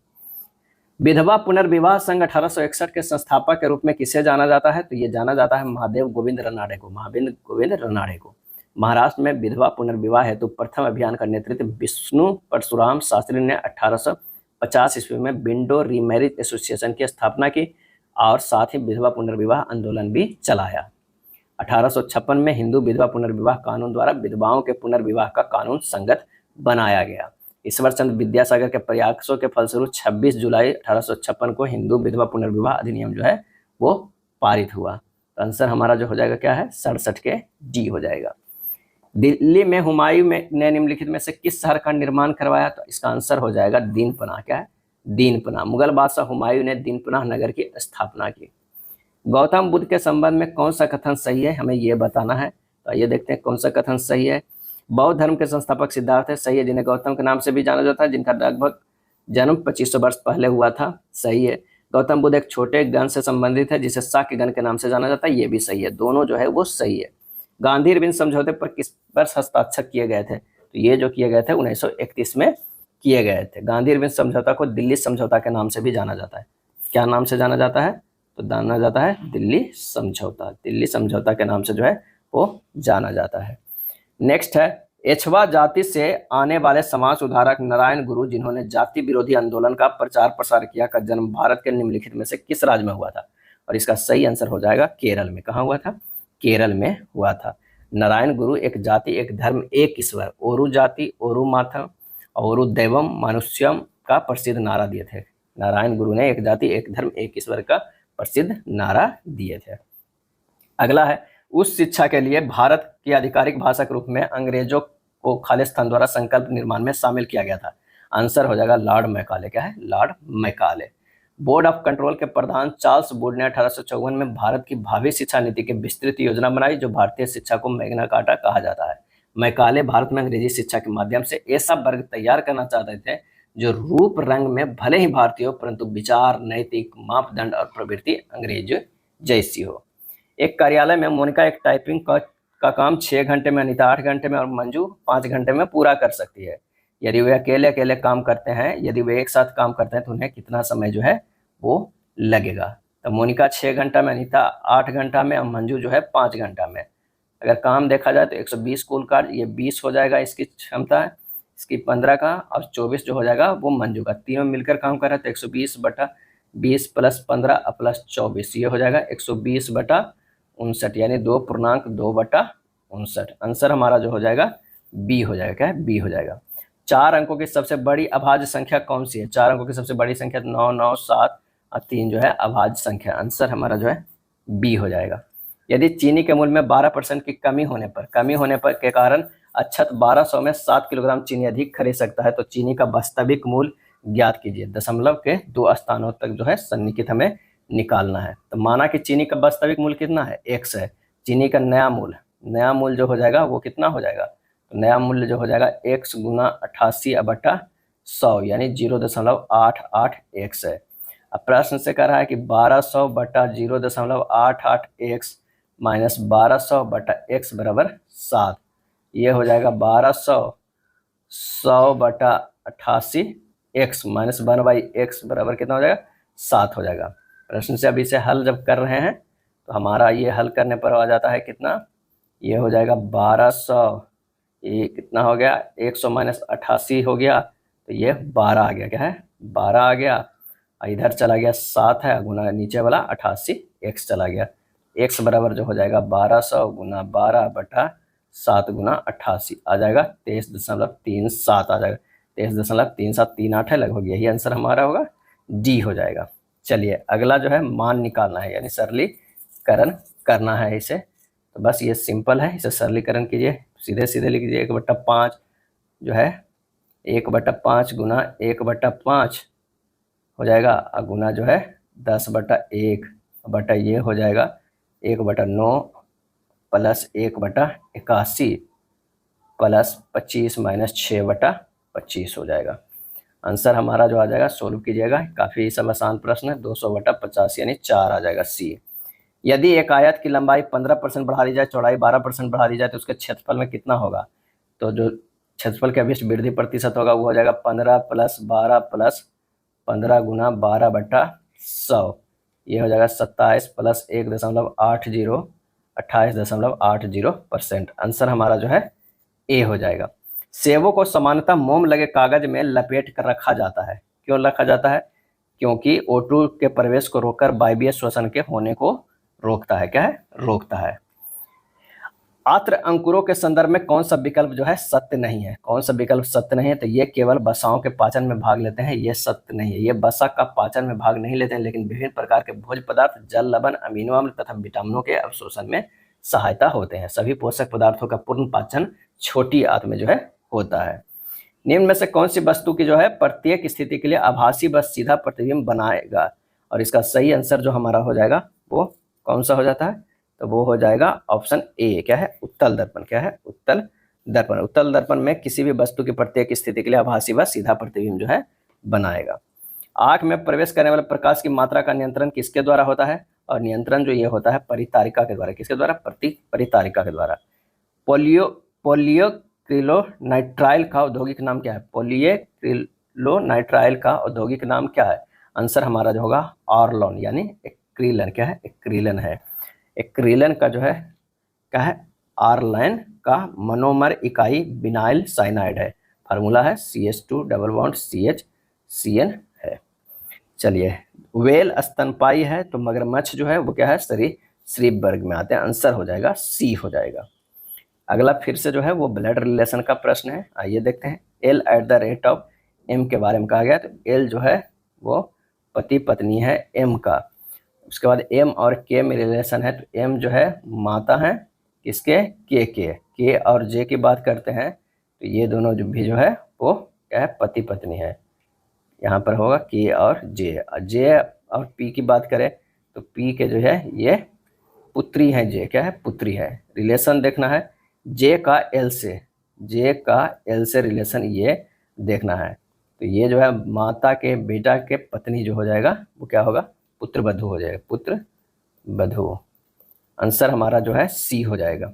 विधवा पुनर्विवाह संघ 1861 के संस्थापक के रूप में किसे जाना जाता है? तो ये जाना जाता है महादेव गोविंद रनाड़े को। महादेव गोविंद रनाड़े को। महाराष्ट्र में विधवा पुनर्विवाह हेतु प्रथम अभियान का नेतृत्व विष्णु परशुराम शास्त्री ने 1850 ईस्वी में विंडो रीमैरिज एसोसिएशन की स्थापना की और साथ ही विधवा पुनर्विवाह आंदोलन भी चलाया। 1856 में हिंदू विधवा पुनर्विवाह कानून द्वारा विधवाओं के पुनर्विवाह का कानून संगत बनाया गया। ईश्वर चंद्र विद्यासागर के प्रयासों के फलस्वरूप 26 जुलाई 1856 को हिंदू विधवा पुनर्विवाह अधिनियम जो है वो पारित हुआ। तो आंसर हमारा जो हो जाएगा क्या है? 67 के डी हो जाएगा। दिल्ली में हुमायूं ने निम्नलिखित में से किस शहर का निर्माण करवाया? तो इसका आंसर हो जाएगा दीनपना। क्या है? दीनपना। मुगल बादशाह हुमायूं ने दीनपना नगर की स्थापना की। गौतम बुद्ध के संबंध में कौन सा कथन सही है, हमें ये बताना है। तो आइए देखते हैं कौन सा कथन सही है। बौद्ध धर्म के संस्थापक सिद्धार्थ है, सही है, जिन्हें गौतम के नाम से भी जाना जाता है, जिनका लगभग जन्म 2500 वर्ष पहले हुआ था, सही है। गौतम बुद्ध एक छोटे गण से संबंधित है जिसे शाक्य गण के नाम से जाना जाता है, ये भी सही है। दोनों जो है वो सही है। गांधी अरविंद समझौते पर किस पर हस्ताक्षर किए गए थे? तो ये जो किए गए थे 1931 में किए गए थे। गांधी अरविंद समझौता को दिल्ली समझौता के नाम से भी जाना जाता है। क्या नाम से जाना जाता है? तो जाना जाता है दिल्ली समझौता। दिल्ली समझौता के नाम से जो है वो जाना जाता है। नेक्स्ट है, एछवा जाति से आने वाले समाज सुधारक नारायण गुरु, जिन्होंने जाति विरोधी आंदोलन का प्रचार प्रसार किया, का जन्म भारत के निम्नलिखित में से किस राज्य में हुआ था? और इसका सही आंसर हो जाएगा केरल में। कहाँ हुआ था? केरल में हुआ था। नारायण गुरु एक जाति एक धर्म एक ईश्वर, ओरु जाति ओरु माथा ओरु दैवम मनुष्यम का प्रसिद्ध नारा दिए थे। नारायण गुरु ने एक जाति एक धर्म एक ईश्वर का प्रसिद्ध नारा दिए थे। अगला है, उस शिक्षा के लिए भारत की आधिकारिक भाषा के रूप में अंग्रेजों को खालिस्तान द्वारा संकल्प निर्माण में शामिल किया गया था। आंसर हो जाएगा लॉर्ड मैकाले। क्या है? Lord Macaulay. Board of control के प्रधान चार्ल्स वुड ने 1854 में भारत की भावी शिक्षा नीति की विस्तृत योजना बनाई, जो भारतीय शिक्षा को मैग्ना कार्टा कहा जाता है। मैकाले भारत में अंग्रेजी शिक्षा के माध्यम से ऐसा वर्ग तैयार करना चाहते थे जो रूप रंग में भले ही भारतीय हो, परंतु विचार, नैतिक मापदंड और प्रवृत्ति अंग्रेज जैसी हो। एक कार्यालय में मोनिका एक टाइपिंग का काम 6 घंटे में, अनीता 8 घंटे में और मंजू 5 घंटे में पूरा कर सकती है। यदि वे अकेले अकेले काम करते हैं, यदि वे एक साथ काम करते हैं तो उन्हें कितना समय जो है वो लगेगा? तो मोनिका 6 घंटा में, अनीता 8 घंटा में और मंजू जो है 5 घंटा में। अगर काम देखा जाए तो 120 कुल कार्य, ये 20 हो जाएगा इसकी क्षमता, इसकी 15 का, और 24 जो हो जाएगा वो मंजू का। तीनों मिलकर काम कर रहे हैं तो 120/20 + 15 + 24, ये हो जाएगा 120/59, यानी 2.2/59। आंसर हमारा जो हो जाएगा बी हो जाएगा। क्या है? बी हो जाएगा। 4 अंकों की सबसे बड़ी अभाज्य संख्या कौन सी है? 4 अंकों की सबसे बड़ी संख्या 9, 9, 7 और 3 जो है अभाज्य संख्या। आंसर हमारा जो है बी हो जाएगा। यदि चीनी के मूल्य में 12% की कमी होने पर के कारण अक्षत 1200 में 7 किलोग्राम चीनी अधिक खरीद सकता है, तो चीनी का वास्तविक मूल्य ज्ञात कीजिए। दशमलव के 2 स्थानों तक जो है सन्निहित हमें निकालना है। तो माना कि चीनी का वास्तविक मूल्य कितना है? x है। चीनी का नया मूल्य जो हो जाएगा वो कितना हो जाएगा? तो नया मूल्य जो हो जाएगा x × 88/100, यानी 0.88x है। अब प्रश्न से कह रहा है कि 1200 बटा 0.88x माइनस 1200 बटा x बराबर 7। ये हो जाएगा 1200 100 बटा 88 x माइनस 1/x बराबर कितना हो जाएगा 7 हो जाएगा। प्रश्न से अब इसे हल जब कर रहे हैं तो हमारा ये हल करने पर आ जाता है कितना, ये हो जाएगा 1200, ये कितना हो गया 100 माइनस 88 हो गया, तो ये 12 आ गया, क्या है 12 आ गया। इधर चला गया 7 है गुना नीचे वाला 88 x चला गया, x बराबर जो हो जाएगा 1200 गुना 12 बटा 7 गुना 88 आ जाएगा 23.37 आ जाएगा। 23.3738 है लगभग, यही आंसर हमारा होगा, डी हो जाएगा। चलिए अगला जो है मान निकालना है, यानी सरलीकरण करना है इसे। तो बस ये सिंपल है, इसे सरलीकरण कीजिए, सीधे सीधे लिख दीजिए 1/5 जो है 1/5 गुना 1/5 हो जाएगा, गुना जो है 10/1 बटा ये हो जाएगा 1/9 प्लस 1/81 प्लस 25 माइनस 6/25 हो जाएगा। आंसर हमारा जो आ जाएगा, सोल्व कीजिएगा, काफ़ी सब आसान प्रश्न है, 200/50 यानी 4 आ जाएगा सी। यदि एक आयत की लंबाई 15% बढ़ा दी जाए, चौड़ाई 12% बढ़ा दी जाए तो उसके क्षेत्रफल में कितना होगा। तो जो क्षेत्रफल के अभिष्ट वृद्धि प्रतिशत होगा वो हो जाएगा 15 प्लस 12 प्लस 15 गुना 12/100, ये हो जाएगा 27 प्लस 1.80 28.80%। आंसर हमारा जो है ए हो जाएगा। सेबों को सामान्यतः मोम लगे कागज में लपेट कर रखा जाता है, क्यों रखा जाता है, क्योंकि O2 के प्रवेश को रोककर वायवीय श्वसन के होने को रोकता है, क्या है रोकता है। आत्र अंकुरों के संदर्भ में कौन सा विकल्प जो है सत्य नहीं है, कौन सा विकल्प सत्य नहीं है, तो ये केवल वसाओं के पाचन में भाग लेते हैं, ये सत्य नहीं है, ये वसा का पाचन में भाग नहीं लेते हैं, लेकिन विभिन्न प्रकार के भोज्य पदार्थ, जल, लवण, अमीनो अम्ल तथा विटामिनों के अवशोषण में सहायता होते हैं। सभी पोषक पदार्थों का पूर्ण पाचन छोटी आंत में जो है होता है। निम्न में से कौन सी वस्तु की जो है प्रत्येक स्थिति के लिए आभासी व सीधा प्रतिबिंब बनाएगा, और इसका सही आंसर जो हमारा हो जाएगा वो कौन सा हो जाता है, तो वो हो जाएगा ऑप्शन ए, क्या है उत्तल दर्पण, क्या है उत्तल दर्पण। उत्तल दर्पण में किसी भी वस्तु की प्रत्येक स्थिति के लिए आभासी व सीधा प्रतिबिंब जो है बनाएगा। आंख में प्रवेश करने वाले प्रकाश की मात्रा का नियंत्रण किसके द्वारा होता है, और नियंत्रण जो ये होता है परितारिका के द्वारा, किसके द्वारा परितारिका के द्वारा। पोलियोक्रिलोनाइट्राइल का औद्योगिक नाम क्या है, पोलियोक्रिलोनाइट्राइल का औद्योगिक नाम क्या है, आंसर हमारा जो होगा ऑर्लोन यानी एक्रिलन, क्या है एक्रिलन है। एक्रिलन का जो है क्या है आर्लैन का मोनोमर इकाई विनाइल साइनाइड है, फार्मूला है CH2 डबल बॉन्ड CH है। चलिए व्हेल स्तनपायी है, तो मगरमच्छ जो है वो क्या है सरीसृप वर्ग में आते हैं, आंसर हो जाएगा सी हो जाएगा। अगला फिर से जो है वो ब्लड रिलेशन का प्रश्न है, आइए देखते हैं। L/m के बारे में कहा गया, तो L जो है वो पति पत्नी है M का, उसके बाद M और K में रिलेशन है, तो M जो है माता है किसके K और J की बात करते हैं, तो ये दोनों जो भी जो है वो क्या है पति पत्नी है, यहाँ पर होगा K और J और P की बात करें तो P के जो है ये पुत्री है, J क्या है पुत्री है। रिलेशन देखना है J का L से रिलेशन ये देखना है, तो ये जो है माता के बेटा के पत्नी जो हो जाएगा वो क्या होगा पुत्र वधू हो जाएगा, पुत्र वधू। आंसर हमारा जो है सी हो जाएगा।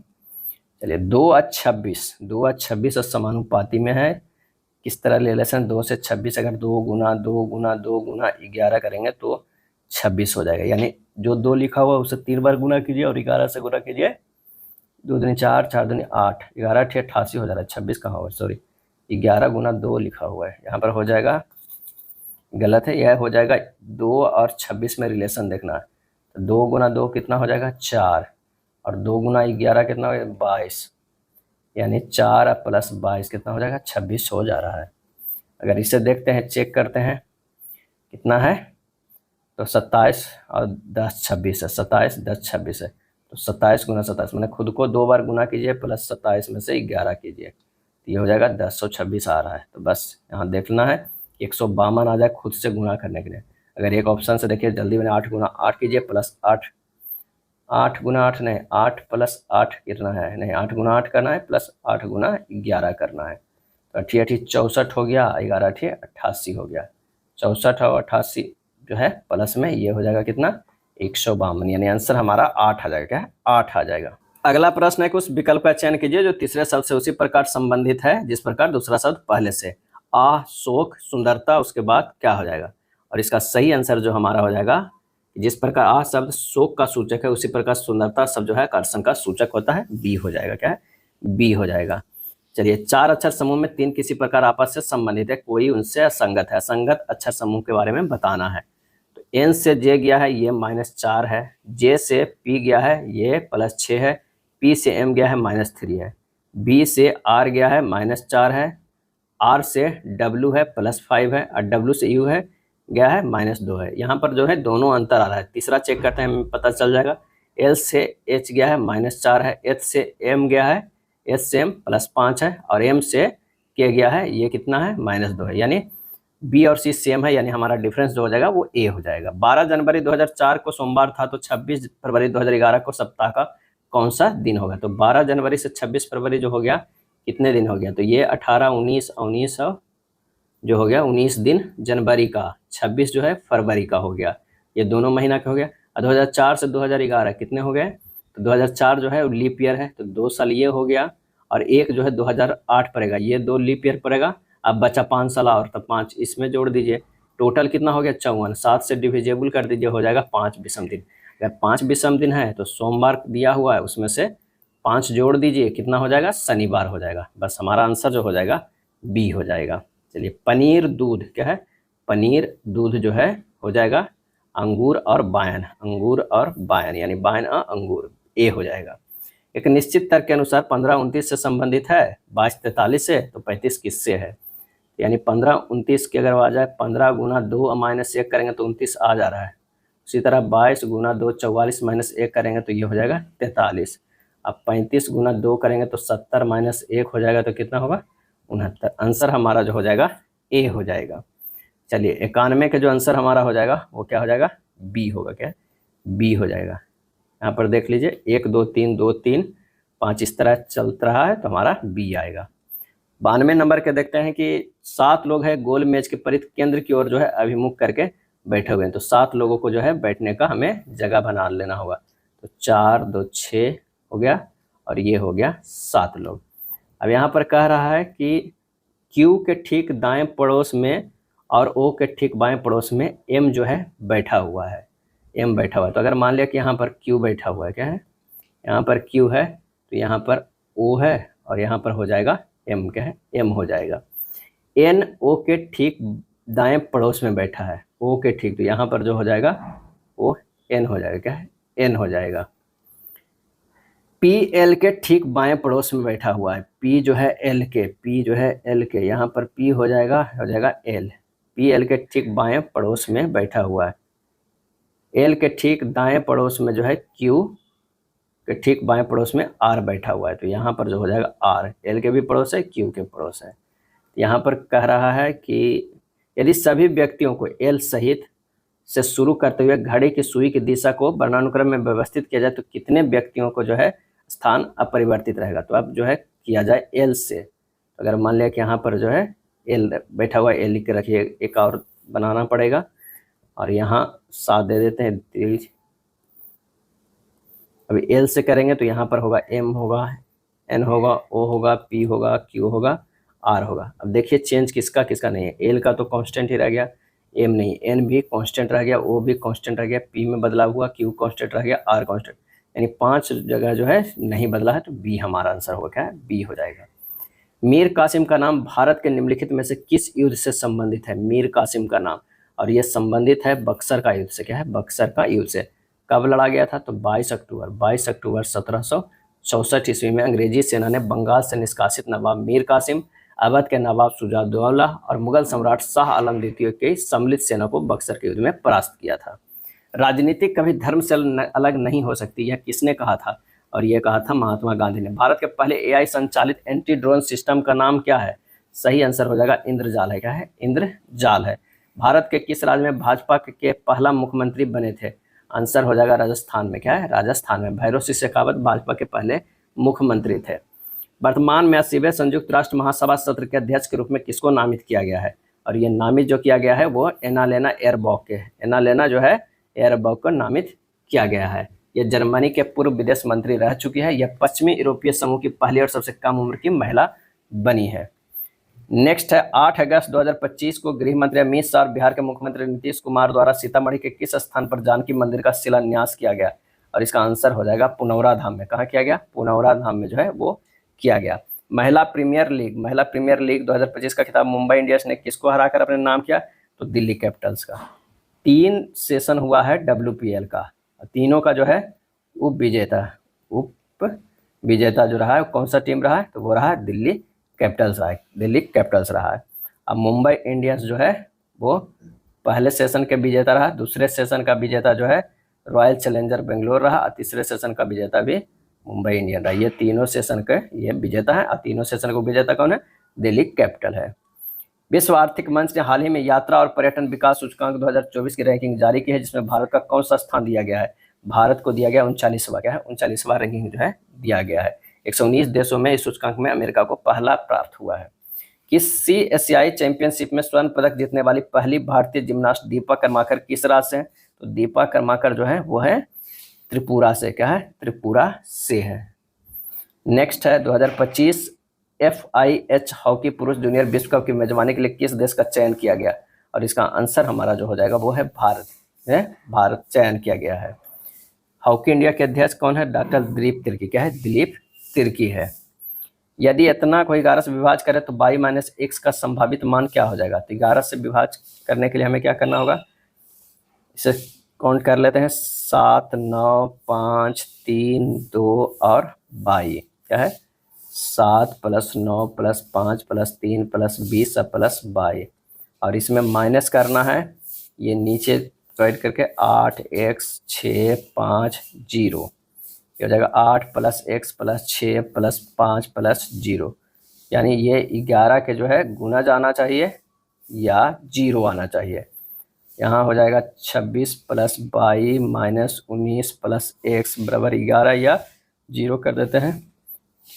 चलिए 2/26 समानुपाती में है, किस तरह रिलेशन 2 से 26, अगर 2 गुना 2 गुना 2 गुना 11 करेंगे तो 26 हो जाएगा, यानी जो 2 लिखा हुआ है उसे 3 बार गुना कीजिए और 11 से गुना कीजिए, 2 दूनी 4 4 दूनी 8 11 8 88 हो जा रहा है, 26 कहाँ होगा सॉरी 11 गुना 2 लिखा हुआ है, यहाँ पर हो जाएगा गलत है, यह हो जाएगा 2 और 26 में रिलेशन देखना है, तो 2 गुना 2 कितना हो जाएगा 4 और 2 गुना 11 कितना हो जाएगा 22, यानी 4 प्लस 22 कितना हो जाएगा 26 हो जा रहा है। अगर इसे देखते हैं चेक करते हैं कितना है, तो 27 और 10 26 है, 27 10 26 है, तो 27 गुना 27 मैंने खुद को 2 बार गुना कीजिए प्लस 27 में से 11 कीजिए, तो ये हो जाएगा 1026 आ रहा है। तो बस यहाँ देखना है 152 आ जाए खुद से गुना करने के लिए। अगर एक ऑप्शन से देखिए जल्दी मैंने 8 गुना 8 कीजिए प्लस 8 गुना 8 नहीं 8 प्लस 8 कितना है, नहीं 8 गुना 8 करना है प्लस 8 गुना 11 करना है, तो 88 64 हो गया, 11 88 88 हो गया, 64 और 88 जो है प्लस में ये हो जाएगा कितना 152, यानी आंसर हमारा 8 आ जाएगा। क्या है 8 आ जाएगा। अगला प्रश्न है कि उस विकल्प का चयन कीजिए जो तीसरे शब्द से उसी प्रकार संबंधित है जिस प्रकार दूसरा शब्द पहले से। शोक, सुंदरता, उसके बाद क्या हो जाएगा, और इसका सही आंसर जो हमारा हो जाएगा, जिस प्रकार शब्द शोक का सूचक है उसी प्रकार सुंदरता शब्द जो है आकर्षण का सूचक होता है, बी हो जाएगा। क्या है बी हो जाएगा। चलिए, 4 अक्षर समूह में 3 किसी प्रकार आपस से संबंधित है, कोई उनसे असंगत है। असंगत अक्षर समूह के बारे में बताना है। तो एन से जे गया है, ये -4 है। जे से पी गया है, ये +6 है। पी से एम गया है, -3 है। बी से आर गया है, -4 है। आर से डब्ल्यू है, +5 है। और डब्ल्यू से यू है गया है, -2 है। यहाँ पर जो है दोनों अंतर आ रहा है। तीसरा चेक करते हैं, हमें पता चल जाएगा। एल से एच गया है, -4 है। एच से एम गया है, एच से एम +5 है। और एम से के गया है, ये कितना है, -2 है। यानी बी और सी सेम है, यानी हमारा डिफरेंस जो हो जाएगा वो ए हो जाएगा। 12 जनवरी 2004 को सोमवार था, तो 26 फरवरी 2011 को सप्ताह का कौन सा दिन होगा। तो 12 जनवरी से 26 फरवरी जो हो गया, कितने दिन हो गया, तो ये 18, 19 जो हो गया 19 दिन जनवरी का। 26 जो है फरवरी का हो गया। ये दोनों महीना का हो गया। और 2004 से 2011 कितने हो गए, तो 2004 जो है वो लीप ईयर है, तो 2 साल ये हो गया। और एक जो है 2008 पड़ेगा, ये 2 लीप ईयर पड़ेगा। अब बचा 5 साल और, तो 5 इसमें जोड़ दीजिए। टोटल कितना हो गया 54। 7 से डिविजेबल कर दीजिए, हो जाएगा 5 विषम दिन। अगर 5 विषम दिन है तो सोमवार दिया हुआ है, उसमें से 5 जोड़ दीजिए, कितना हो जाएगा, शनिवार हो जाएगा। बस हमारा आंसर जो हो जाएगा बी हो जाएगा। चलिए, पनीर दूध क्या है, पनीर दूध जो है हो जाएगा अंगूर और बायन। अंगूर और बायन यानी बायन अंगूर, ए हो जाएगा। एक निश्चित तर्क के अनुसार 15 29 से संबंधित है, 22 43 से, तो 35 किससे है। यानी 15 29 की अगर आ जाए, 15 गुना 2 -1 करेंगे तो 29 आ जा रहा है। उसी तरह 22 गुना 2 44 -1 करेंगे तो ये हो जाएगा 43। अब 35 गुना 2 करेंगे तो 70 -1 हो जाएगा, तो कितना होगा 69। आंसर हमारा जो हो जाएगा ए हो जाएगा। चलिए, 91 का जो आंसर हमारा हो जाएगा वो क्या हो जाएगा, बी होगा। क्या बी हो जाएगा। यहाँ पर देख लीजिए, 1 2 3 2 3 5 इस तरह चल रहा है, तो हमारा बी आएगा। 92 नंबर के देखते हैं कि 7 लोग हैं गोल मेज के परिध केंद्र की ओर जो है अभिमुख करके बैठे हुए हैं। तो 7 लोगों को जो है बैठने का हमें जगह बना लेना होगा। तो 4 2 6 हो गया, और ये हो गया 7 लोग। अब यहाँ पर कह रहा है कि Q के ठीक दाएं पड़ोस में और O के ठीक बाएं पड़ोस में M जो है बैठा हुआ है। M बैठा हुआ है, तो अगर मान लिया कि यहाँ पर Q बैठा हुआ है, क्या है, यहाँ पर Q है, तो यहाँ पर O है, और यहाँ पर हो जाएगा M, क्या है, M हो जाएगा। N O के ठीक दाएं पड़ोस में बैठा है, O के ठीक, तो यहाँ पर जो हो जाएगा वो N हो जाएगा। क्या है, N हो जाएगा। P L के ठीक बाएं पड़ोस में बैठा हुआ है। P जो है L के, P जो है L के, यहाँ पर P हो जाएगा L। P L के ठीक बाएं पड़ोस में बैठा हुआ है। L के ठीक दाएं पड़ोस में जो है Q के ठीक बाएं पड़ोस में R बैठा हुआ है, तो यहाँ पर जो हो जाएगा R। L के भी पड़ोस है, Q के पड़ोस है। यहाँ पर कह रहा है कि यदि सभी व्यक्तियों को L सहित से शुरू करते हुए घड़ी की सुई की दिशा को वर्णानुक्रम में व्यवस्थित किया जाए तो कितने व्यक्तियों को जो है स्थान अपरिवर्तित रहेगा। तो अब जो है किया जाए L से। अगर मान लिया कि यहाँ पर जो है L बैठा हुआ है, L लिख के रखिए, एक और बनाना पड़ेगा, और यहाँ 7 दे देते हैं 3। अभी L से करेंगे तो यहाँ पर होगा M होगा, N होगा, O होगा, P होगा, Q होगा, R होगा। अब देखिए चेंज किसका किसका नहीं है। L का तो कांस्टेंट ही रह गया, M नहीं, N भी कांस्टेंट रह गया, O भी कांस्टेंट रह गया, P में बदलाव हुआ, Q कांस्टेंट रह गया, R कांस्टेंट, यानी 5 जगह जो है नहीं बदला है, तो बी हमारा आंसर होगा। क्या है, बी हो जाएगा। मीर कासिम का नाम भारत के निम्नलिखित में से किस युद्ध से संबंधित है। मीर कासिम का नाम, और ये संबंधित है बक्सर का युद्ध से। क्या है, बक्सर का युद्ध से। कब लड़ा गया था, तो 22 अक्टूबर 1764 ईस्वी में अंग्रेजी सेना ने बंगाल से निष्कासित नवाब मीर कासिम, अवध के नवाब शुजाउद्दौला और मुगल सम्राट शाह आलम द्वितीय की सम्मिलित सेना को बक्सर के युद्ध में परास्त किया था। राजनीति कभी धर्म से अलग नहीं हो सकती, यह किसने कहा था, और यह कहा था महात्मा गांधी ने। भारत के पहले AI संचालित एंटी ड्रोन सिस्टम का नाम क्या है। सही आंसर हो जाएगा इंद्रजाल है। क्या है, इंद्रजाल है। भारत के किस राज्य में भाजपा के पहला मुख्यमंत्री बने थे। आंसर हो जाएगा राजस्थान में। क्या है, राजस्थान में भैरव सिंह शेखावत भाजपा के पहले मुख्यमंत्री थे। वर्तमान में 80वें संयुक्त राष्ट्र महासभा सत्र के अध्यक्ष के रूप में किसको नामित किया गया है। और ये नामित जो किया गया है वो एनालेना एयरबॉक है। एनालेना जो है एयरबॉक को नामित किया गया है। ये जर्मनी के पूर्व विदेश मंत्री रह चुकी है। यह पश्चिमी यूरोपीय समूह की पहली और सबसे कम उम्र की महिला बनी है। नेक्स्ट है 8 अगस्त 2025 को गृह मंत्री अमित शाह और बिहार के मुख्यमंत्री नीतीश कुमार द्वारा सीतामढ़ी के किस स्थान पर जानकी मंदिर का शिलान्यास किया गया? और इसका आंसर हो जाएगा पुनौरा धाम में। कहाँ किया गया? पुनौरा धाम में जो है वो किया गया। महिला प्रीमियर लीग 2025 का खिताब मुंबई इंडियंस ने किसको हराकर अपने नाम किया? तो दिल्ली कैपिटल्स का। 3 सेशन हुआ है WPL का, तीनों का जो है उप विजेता जो रहा है कौन सा टीम रहा है? तो वो रहा है दिल्ली कैपिटल्स रहा है। अब मुंबई इंडियंस जो है वो पहले सेशन के विजेता रहा, दूसरे सेशन का विजेता जो है रॉयल चैलेंजर बेंगलोर रहा, और तीसरे सेशन का विजेता भी मुंबई इंडियन रहा। ये तीनों सेशन के ये विजेता है, और तीनों सेशन का विजेता कौन है? दिल्ली कैपिटल है। विश्व आर्थिक मंच ने हाल ही में यात्रा और पर्यटन विकास सूचकांक 2024 की रैंकिंग जारी की है, जिसमें भारत का कौन सा स्थान दिया गया है? भारत को दिया गया 39वां, क्या है? 39वां रैंकिंग जो है दिया गया है। 119 देशों में इस सूचकांक में अमेरिका को पहला प्राप्त हुआ है। किसी एशियाई चैंपियनशिप में स्वर्ण पदक जीतने वाली पहली भारतीय जिम्नास्ट दीपा कर्माकर किस राज्य से है? तो दीपा कर्माकर जो है वो है त्रिपुरा से, क्या है? त्रिपुरा से है। नेक्स्ट है 2025 FIH हॉकी पुरुष जूनियर विश्व कप की मेजबानी के लिए किस देश का चयन किया गया? और इसका आंसर हमारा जो हो जाएगा वो है भारत है। भारत चयन किया गया है। हॉकी इंडिया के अध्यक्ष कौन है? डॉक्टर दिलीप तिर्की, क्या है? दिलीप तिर्की है। यदि इतना को 11 से विभाज करें तो y माइनस एक्स का संभावित मान क्या हो जाएगा? तो 11 से विभाज करने के लिए हमें क्या करना होगा? इसे काउंट कर लेते हैं। 7, 9, 5, 3, 2 और y, क्या है? 7 + 9 + 5 + 3 + 20 + y, और इसमें माइनस करना है। ये नीचे डिवाइड करके 8x 6 5 0, ये हो जाएगा 8 + x + 6 + 5 + 0, यानी ये 11 के जो है गुना जाना चाहिए या 0 आना चाहिए। यहाँ हो जाएगा 26 + y - 19 + x बराबर 11, या 0 कर देते हैं।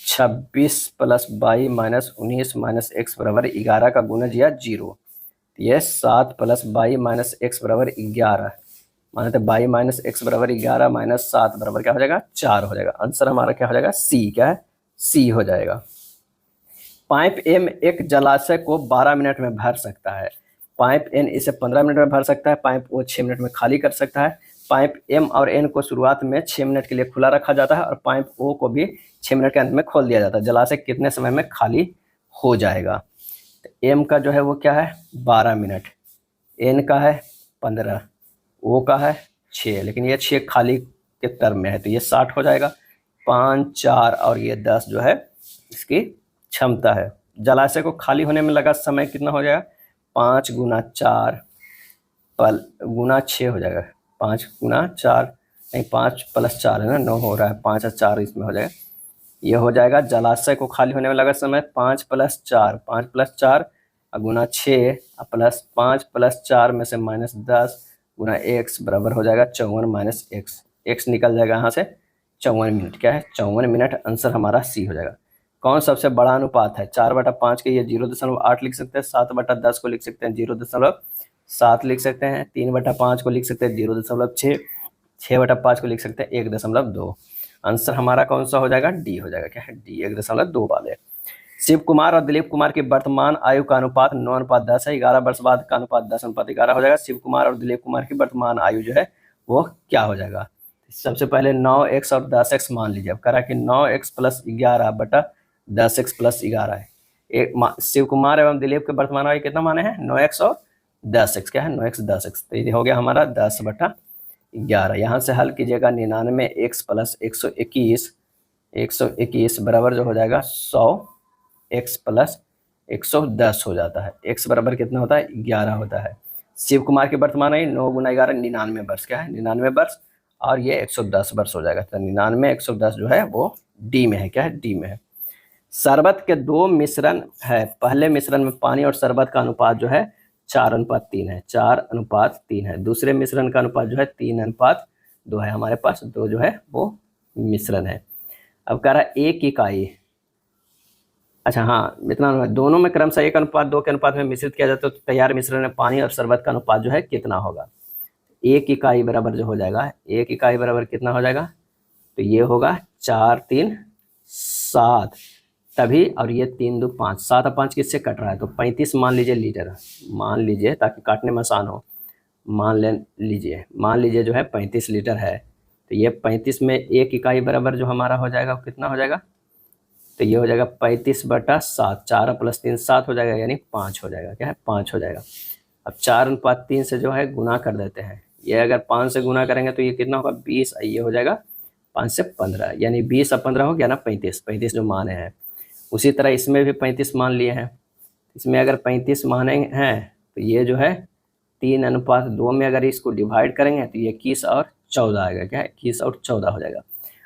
26 + y - 19 - x बराबर 11 का गुना दिया 0, ये 7 + y - x बराबर 11, मानते y - x बराबर 11 - 7 बराबर क्या हो जाएगा? 4 हो जाएगा। आंसर हमारा क्या हो जाएगा? C, क्या है? C हो जाएगा। पाइप M एक जलाशय को 12 मिनट में भर सकता है। पाइप N इसे 15 मिनट में भर सकता है। पाइप O 6 मिनट में खाली कर सकता है। पाइप M और N को शुरुआत में 6 मिनट के लिए खुला रखा जाता है और पाइप O को भी 6 मिनट के अंत में खोल दिया जाता है। जलाशय कितने समय में खाली हो जाएगा? तो M का जो है वो क्या है? 12 मिनट, N का है 15, O का है 6, लेकिन ये 6 खाली के टर्म में है तो ये 60 हो जाएगा। 5, 4 और ये 10 जो है इसकी क्षमता है। जलाशय को खाली होने में लगा समय कितना हो जाएगा? 5 × 4 × 6 हो जाएगा। 5 × 4 नहीं, 5 + 4 है ना, 9 हो रहा है। 5 और 4 इसमें हो जाएगा। ये हो जाएगा जलाशय को खाली होने में लगा समय 5 + 4 × 6 प्लस 5 + 4 में से -10 × x बराबर हो जाएगा 54 - x। x निकल जाएगा यहाँ से 54 मिनट, क्या है? 54 मिनट। आंसर हमारा C हो जाएगा। कौन सबसे बड़ा अनुपात है? 4/5 के ये 0.8 लिख सकते हैं। 7/10 को लिख सकते हैं 0.7 लिख सकते हैं। 3/5 को लिख सकते हैं 0.6, 6/5 को लिख सकते हैं 1.2। आंसर हमारा कौन सा हो जाएगा? D हो जाएगा, क्या है? D 1.2 वाले। शिव कुमार और दिलीप कुमार की वर्तमान आयु का अनुपात 9:10 है। 11 वर्ष बाद का अनुपात 10:11 हो जाएगा। शिव कुमार और दिलीप कुमार की वर्तमान आयु जो है वो क्या हो जाएगा? सबसे पहले 9x और 10x मान लीजिए। अब करा कि 9x + 11 / 10x + 11 है। शिव कुमार एवं दिलीप के वर्तमान आयु कितना माने हैं? 9x और 10x, क्या है? 9x 10x, तो ये हो गया हमारा 10/11। यहाँ से हल कीजिएगा 99x + 121 बराबर जो हो जाएगा 100x + 110 हो जाता है। x बराबर कितना होता है? 11 होता है। शिव कुमार की वर्तमान आयु 9 × 11 99 वर्ष, क्या है? 99 वर्ष, और ये 110 वर्ष हो जाएगा। तो 99 110 जो है वो D में है, क्या है? D में है। शरबत के 2 मिश्रण है। पहले मिश्रण में पानी और शरबत का अनुपात जो है 4:3 है, 4:3 है। दूसरे मिश्रण का अनुपात जो है 3:2 है। हमारे पास 2 जो है वो मिश्रण है। अब कह रहा है 1 इकाई अच्छा हाँ, इतना दोनों में क्रमशः 1:2 के अनुपात में मिश्रित किया जाता है तो तैयार मिश्रण में पानी और शरबत का अनुपात जो है कितना होगा। 1 इकाई बराबर जो हो जाएगा, 1 इकाई बराबर कितना हो जाएगा, तो ये होगा 4 3 7, तभी, और ये 3 2 5, 7 और 5 किससे कट रहा है, तो 35 मान लीजिए लीटर, मान लीजिए ताकि काटने में आसान हो, मान लीजिए जो है 35 लीटर है, तो ये 35 में 1 इकाई बराबर जो हमारा हो जाएगा वो कितना हो जाएगा, तो ये हो जाएगा 35/7, 4 + 3 7 हो जाएगा, यानी 5 हो जाएगा, क्या है 5 हो जाएगा। अब 4:3 से जो है गुना कर देते हैं, ये अगर 5 से गुना करेंगे तो ये कितना होगा 20, ये हो जाएगा 5 से 15, यानी 20 और 15 हो गया ना 35 जो माने हैं। उसी तरह इसमें भी 35 मान लिए हैं, इसमें अगर 35 माने हैं तो ये जो है 3:2 में अगर इसको डिवाइड करेंगे तो ये 21 और 14 आएगा, क्या है 21 और 14 हो जाएगा।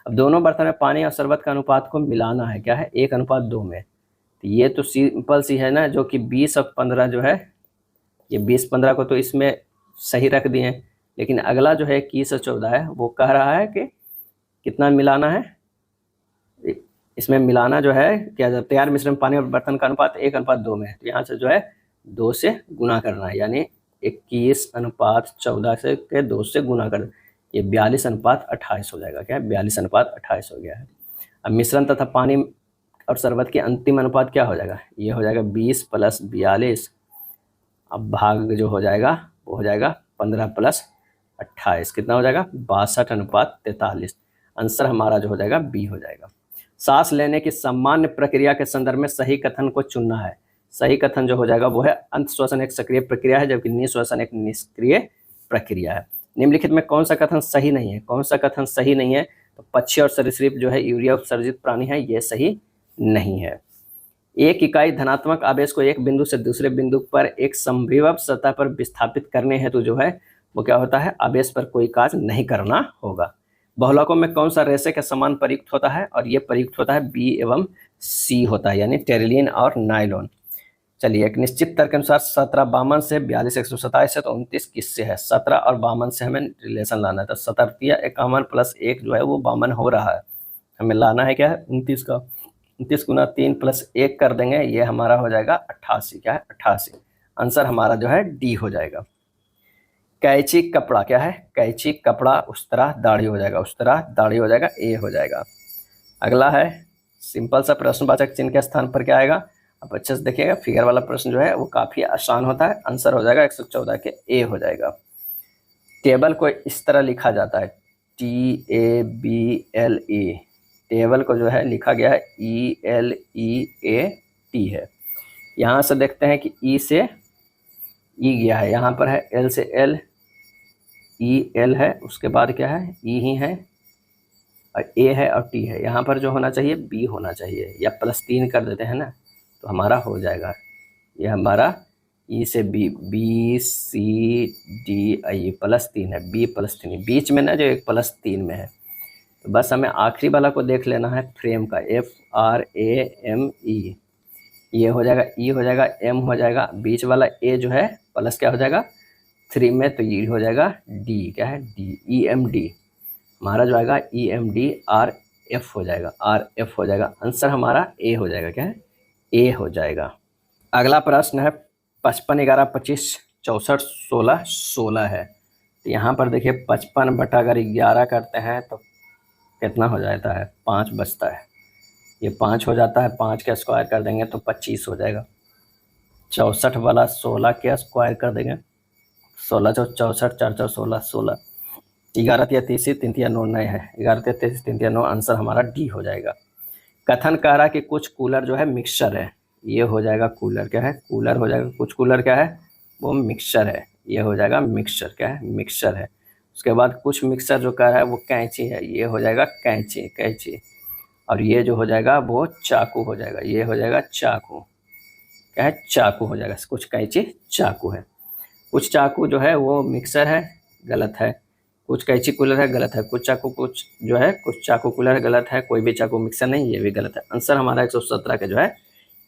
अब दोनों बर्तन में पानी और शरबत का अनुपात को मिलाना है, क्या है 1:2 में, तो ये तो सिंपल सी है ना, जो कि 20 और 15 जो है, ये 20-15 को तो इसमें सही रख दिए, लेकिन अगला जो है 21 और 14 है वो कह रहा है कि कितना मिलाना है, इसमें मिलाना जो है क्या, जब तैयार मिश्रण में पानी और बर्तन का अनुपात 1:2 में है, तो यहाँ से जो है 2 से गुना करना है, यानी 21:14 से के 2 से गुना कर, ये 42:28 हो जाएगा, क्या है 42:28 हो गया है। अब मिश्रण तथा पानी और शरबत के अंतिम अनुपात क्या हो जाएगा, ये हो जाएगा 20 + 42, अब भाग जो हो जाएगा वो हो जाएगा 15 + 28, कितना हो जाएगा 62:43, आंसर हमारा जो हो जाएगा बी हो जाएगा। सांस लेने की सामान्य प्रक्रिया के संदर्भ में सही कथन को चुनना है। सही कथन जो हो जाएगा वो है अंत श्वसन एक सक्रिय प्रक्रिया है जबकि निःश्वसन एक निष्क्रिय प्रक्रिया है। निम्नलिखित में कौन सा कथन सही नहीं है, कौन सा कथन सही नहीं है, तो पक्षी और सरीसृप जो है यूरिया उत्सर्जित प्राणी है, ये सही नहीं है। 1 इकाई धनात्मक आवेश को एक बिंदु से दूसरे बिंदु पर एक संविभव सतह पर विस्थापित करने हेतु जो है वो क्या होता है, आवेश पर कोई कार्य नहीं करना होगा। बहुलकों में कौन सा रेशे के समान प्रयुक्त होता है, और ये प्रयुक्त होता है बी एवं सी होता है, यानी टेरिलिन और नायलॉन। चलिए, एक निश्चित तर्क के अनुसार 17 52 से, 42 127 है, तो 29 किससे है, 17 और 52 से हमें रिलेशन लाना है, तो 17 51 + 1 जो है वो 52 हो रहा है, हमें लाना है क्या है 29 का, 29 × 3 + 1 कर देंगे, ये हमारा हो जाएगा 88, क्या है 88, आंसर हमारा जो है डी हो जाएगा। कैंची कपड़ा क्या है, कैंची कपड़ा उस तरह दाढ़ी हो जाएगा, उस तरह दाढ़ी हो जाएगा, ए हो जाएगा। अगला है सिंपल सा प्रश्नवाचक चिन्ह के स्थान पर क्या आएगा, अब अच्छे से देखिएगा, फिगर वाला प्रश्न जो है वो काफ़ी आसान होता है, आंसर हो जाएगा 114 के ए हो जाएगा। टेबल को इस तरह लिखा जाता है TABLE, टेबल को जो है लिखा गया है ELEAT है। यहाँ से देखते हैं कि ई से ई गया है, यहाँ पर है एल से एल, EL है, उसके बाद क्या है ई ही है, और ए है और टी है, यहाँ पर जो होना चाहिए बी होना चाहिए, या +3 कर देते हैं ना तो हमारा हो जाएगा, ये हमारा ई से बी, BCDE +3 है, B +3 बीच में ना जो एक +3 में है, तो बस हमें आखिरी वाला को देख लेना है, फ्रेम का FRAME, ये हो जाएगा ई हो जाएगा, एम हो जाएगा, बीच वाला ए जो है प्लस क्या हो जाएगा 3 में, तो ये हो जाएगा डी, क्या है डी, EMD, हमारा जो आएगा EMD RF हो जाएगा, RF हो जाएगा, आंसर हमारा ए हो जाएगा, क्या है ए हो जाएगा। अगला प्रश्न है 55 11 25 64 16 16 है, तो यहाँ पर देखिए 55 बटा अगर 11 करते हैं तो कितना हो जाता है, 5 बचता है, ये 5 हो जाता है, 5 के स्क्वायर कर देंगे तो 25 हो जाएगा। 64 वाला 16 के स्क्वायर कर देंगे, 16 × 4 = 64 4 × 4 = 16 16, 11 × 3 = 3 3 9 9 है, 11 × 3 = 3 3 9, आंसर हमारा डी हो जाएगा। कथन कह रहा कि कुछ कूलर जो है मिक्सचर है, ये हो जाएगा कूलर, क्या है कूलर हो जाएगा, कुछ कूलर क्या है वो मिक्सचर है, ये हो जाएगा मिक्सचर, क्या है मिक्सचर है। उसके बाद कुछ मिक्सचर जो कह रहा है वो कैंची है, ये हो जाएगा कैंची कैंची, और ये जो हो जाएगा वो चाकू हो जाएगा, ये हो जाएगा चाकू, क्या है चाकू हो जाएगा, कुछ कैंची चाकू है। कुछ चाकू जो है वो मिक्सर है, गलत है, कुछ कैंची कूलर है, गलत है, कुछ चाकू कुछ जो है कुछ चाकू कूलर गलत है, कोई भी चाकू मिक्सर नहीं, ये भी गलत है, आंसर हमारा 117 का जो है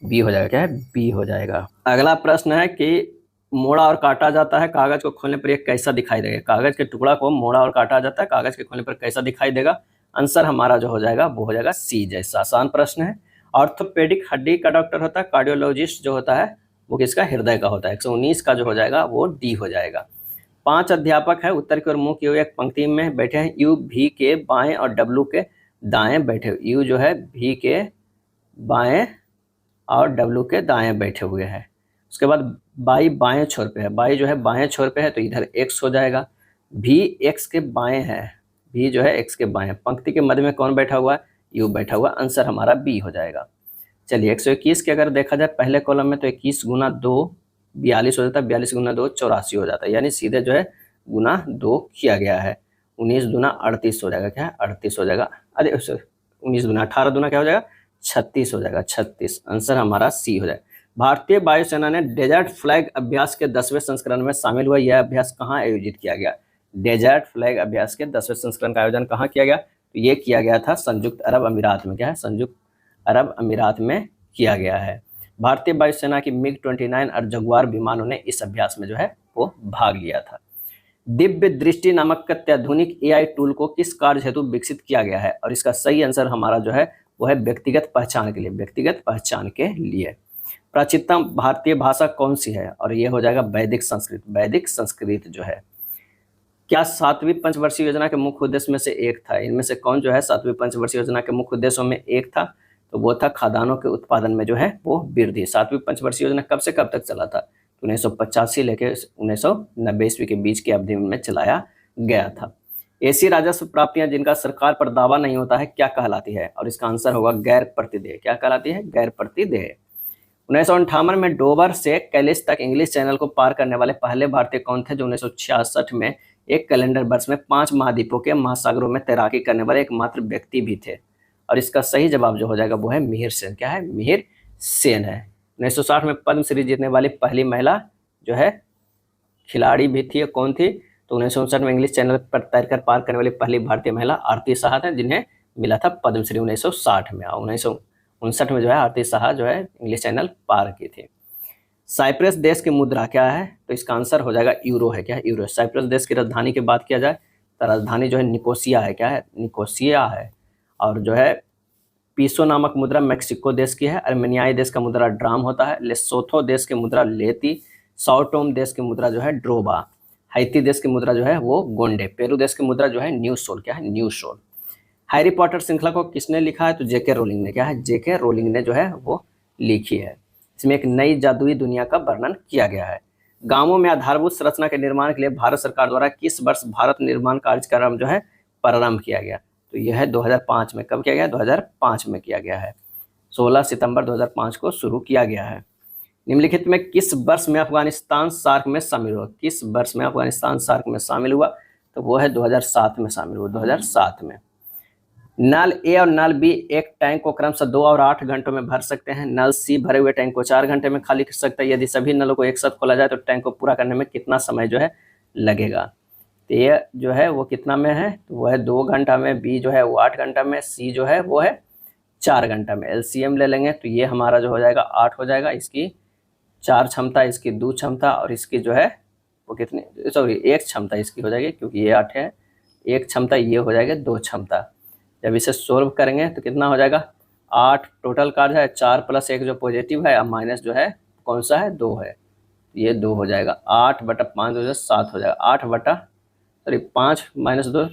बी हो जाएगा, क्या है बी हो जाएगा। अगला प्रश्न है कि मोड़ा और काटा जाता है, कागज को खोलने पर यह कैसा दिखाई देगा, कागज के टुकड़ा को मोड़ा और काटा जाता है, कागज के खोलने पर कैसा दिखाई देगा, आंसर हमारा जो हो जाएगा वो हो जाएगा सी जैसा, आसान प्रश्न है ऑर्थोपेडिक हड्डी का डॉक्टर होता है। कार्डियोलॉजिस्ट जो होता है वो किसका, हृदय का होता है। 119 का जो हो जाएगा वो डी हो जाएगा। 5 अध्यापक है, उत्तर की ओर मुंह किए हुए एक पंक्ति में बैठे हैं। यू भी के बाएं और डब्लू के दाएं बैठे हुए। यू जो है भी के बाएं और डब्लू के दाएं बैठे हुए हैं। उसके बाद बाई बाएं छोर पे है, बाई जो है बाएं छोर पे है तो इधर एक्स हो जाएगा। भी एक्स के बाएं है, भी जो है एक्स के बाएं। पंक्ति के मध्य में कौन बैठा हुआ है, यू बैठा हुआ। आंसर हमारा बी हो जाएगा। चलिए 121 के अगर देखा जाए पहले कॉलम में तो 21 गुना 2 42 हो जाता है, 42 गुना 2 84 हो जाता है, यानी सीधे जो है गुना 2 किया गया है। 19 दूना 38 हो जाएगा, क्या है 38 हो जाएगा। अरे 19 दूना 18 दूना क्या हो जाएगा 36 हो जाएगा, 36। आंसर हमारा सी हो जाएगा। भारतीय वायुसेना ने डेजर्ट फ्लैग अभ्यास के 10वें संस्करण में शामिल हुआ। यह अभ्यास कहाँ आयोजित किया गया। डेजर्ट फ्लैग अभ्यास के 10वें संस्करण का आयोजन कहाँ किया गया, तो ये किया गया था संयुक्त अरब अमीरात में। क्या है, संयुक्त अरब अमीरात में किया गया है। भारतीय वायुसेना की मिग 29 और जगुआर विमानों ने इस अभ्यास में जो है वो भाग लिया था। दिव्य दृष्टि नामक अत्याधुनिक एआई टूल को किस कार्य हेतु विकसित किया गया है, और इसका सही आंसर हमारा जो है वो है व्यक्तिगत पहचान के लिए, व्यक्तिगत पहचान के लिए। प्राचीनतम भारतीय भाषा कौन सी है, और ये हो जाएगा वैदिक संस्कृत। वैदिक संस्कृत जो है। क्या 7वीं पंचवर्षीय योजना के मुख्य उद्देश्य में से एक था, इनमें से कौन जो है 7वीं पंचवर्षीय योजना के मुख्य उद्देश्यों में एक था, तो वो था खाद्यान्नों के उत्पादन में जो है वो वृद्धि। 7वीं पंचवर्षीय योजना कब से कब तक चला था, तो 1985 लेके 1990 ईस्वी के बीच की अवधि में चलाया गया था। ऐसी राजस्व प्राप्तियां जिनका सरकार पर दावा नहीं होता है क्या कहलाती है, और इसका आंसर होगा गैर प्रतिदेय। क्या कहलाती है, गैर प्रतिदेय। 1958 में डोवर से कैलिस तक इंग्लिश चैनल को पार करने वाले पहले भारतीय कौन थे, जो 1966 में एक कैलेंडर वर्ष में 5 महाद्वीपों के महासागरों में तैराकी करने वाले एकमात्र व्यक्ति भी थे, और इसका सही जवाब जो हो जाएगा वो है मिहिर सेन। क्या है, मिहिर सेन है। 1960 में पद्मश्री जीतने वाली पहली महिला जो है खिलाड़ी भी थी, कौन थी, तो 1959 में इंग्लिश चैनल पर तैरकर पार करने वाली पहली भारतीय महिला आरती साहा है, जिन्हें मिला था पद्मश्री 1960 में। और 1959 में जो है आरती साहा जो है इंग्लिश चैनल पार की थी। साइप्रस देश की मुद्रा क्या है, तो इसका आंसर हो जाएगा यूरो है। क्या है, यूरो। साइप्रस देश की राजधानी की बात किया जाए तो राजधानी जो है निकोसिया है। क्या है, निकोसिया है। और जो है पीसो नामक मुद्रा मेक्सिको देश की है। अर्मेनियाई देश का मुद्रा ड्राम होता है। लेसोथो देश की मुद्रा लेती। साओटोम देश की मुद्रा जो है ड्रोबा। हैती देश की मुद्रा जो है वो गोंडे। पेरू देश की मुद्रा जो है न्यू सोल। क्या है, न्यू सोल। हैरी पॉटर श्रृंखला को किसने लिखा है, तो जेके रोलिंग ने। क्या है, जेके रोलिंग ने जो है वो लिखी है। इसमें एक नई जादुई दुनिया का वर्णन किया गया है। गांवों में आधारभूत संरचना के निर्माण के लिए भारत सरकार द्वारा किस वर्ष भारत निर्माण कार्यक्रम जो है प्रारंभ किया गया, तो यह है 2005 में। कब किया गया, 2005 में किया गया है। 16 सितंबर 2005 को शुरू किया गया है। निम्नलिखित में किस वर्ष में अफगानिस्तान सार्क में शामिल हुआ, किस वर्ष में अफगानिस्तान सार्क में शामिल हुआ, तो वो है 2007 में शामिल हुआ, 2007 में। नल ए और नल बी एक टैंक को क्रमशः 2 और 8 घंटों में भर सकते हैं। नल सी भरे हुए टैंक को 4 घंटे में खाली कर सकता है। यदि सभी नलों को एक साथ खोला जाए तो टैंक को पूरा करने में कितना समय जो है लगेगा, तो ये जो है वो कितना में है, तो वो है 2 घंटा में। बी जो है वो 8 घंटा में। सी जो है वो है 4 घंटा में। एलसीएम ले लेंगे तो ये हमारा जो हो जाएगा 8 हो जाएगा। इसकी 4 क्षमता, इसकी 2 क्षमता, और इसकी जो है वो कितनी, सॉरी 1 क्षमता इसकी हो जाएगी, क्योंकि ये 8 है। 1 क्षमता ये हो जाएगा 2 क्षमता। जब इसे सोल्व करेंगे तो कितना हो जाएगा, 8 टोटल कार्ड है। 4 + 1 जो पॉजिटिव है, और माइनस जो है कौन सा है, 2 है, ये 2 हो जाएगा। 8/5 जो है 7 हो जाएगा। 5 - 2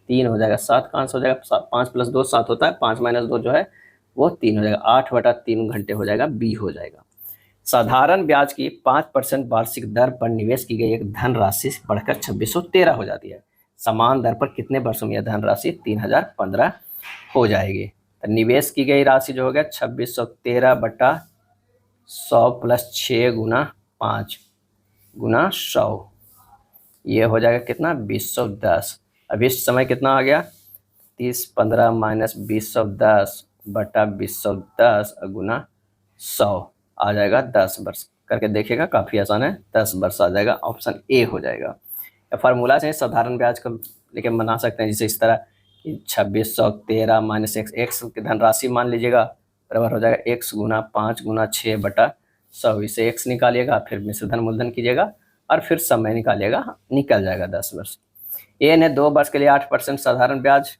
3 हो जाएगा। 7 कहाँ से हो जाएगा, 5 + 2 7 होता है। 5 - 2 जो है वो 3 हो जाएगा। 8/3 घंटे हो जाएगा, बी हो जाएगा। साधारण ब्याज की 5% वार्षिक दर पर निवेश की गई एक धनराशि बढ़कर 2613 हो जाती है। समान दर पर कितने वर्षों में यह धनराशि 3015 हो जाएगी। तो निवेश की गई राशि जो हो गया 2613/100 + 6 × 5 × 100, ये हो जाएगा कितना 2010। अब इस समय कितना आ गया 3015 - 2010/2010 × 100 आ जाएगा 10 वर्ष। करके देखिएगा, काफ़ी आसान है, 10 वर्ष आ जाएगा। ऑप्शन ए हो जाएगा। फार्मूला से साधारण ब्याज को लेके बना सकते हैं, जैसे इस तरह कि 2613 - x की धनराशि मान लीजिएगा बराबर हो जाएगा x × 5 × 6/100। इसे x निकालिएगा, फिर मिश्रधन मूलधन कीजिएगा, और फिर समय निकालिएगा, निकल जाएगा 10 वर्ष। ए ने 2 वर्ष के लिए 8% साधारण ब्याज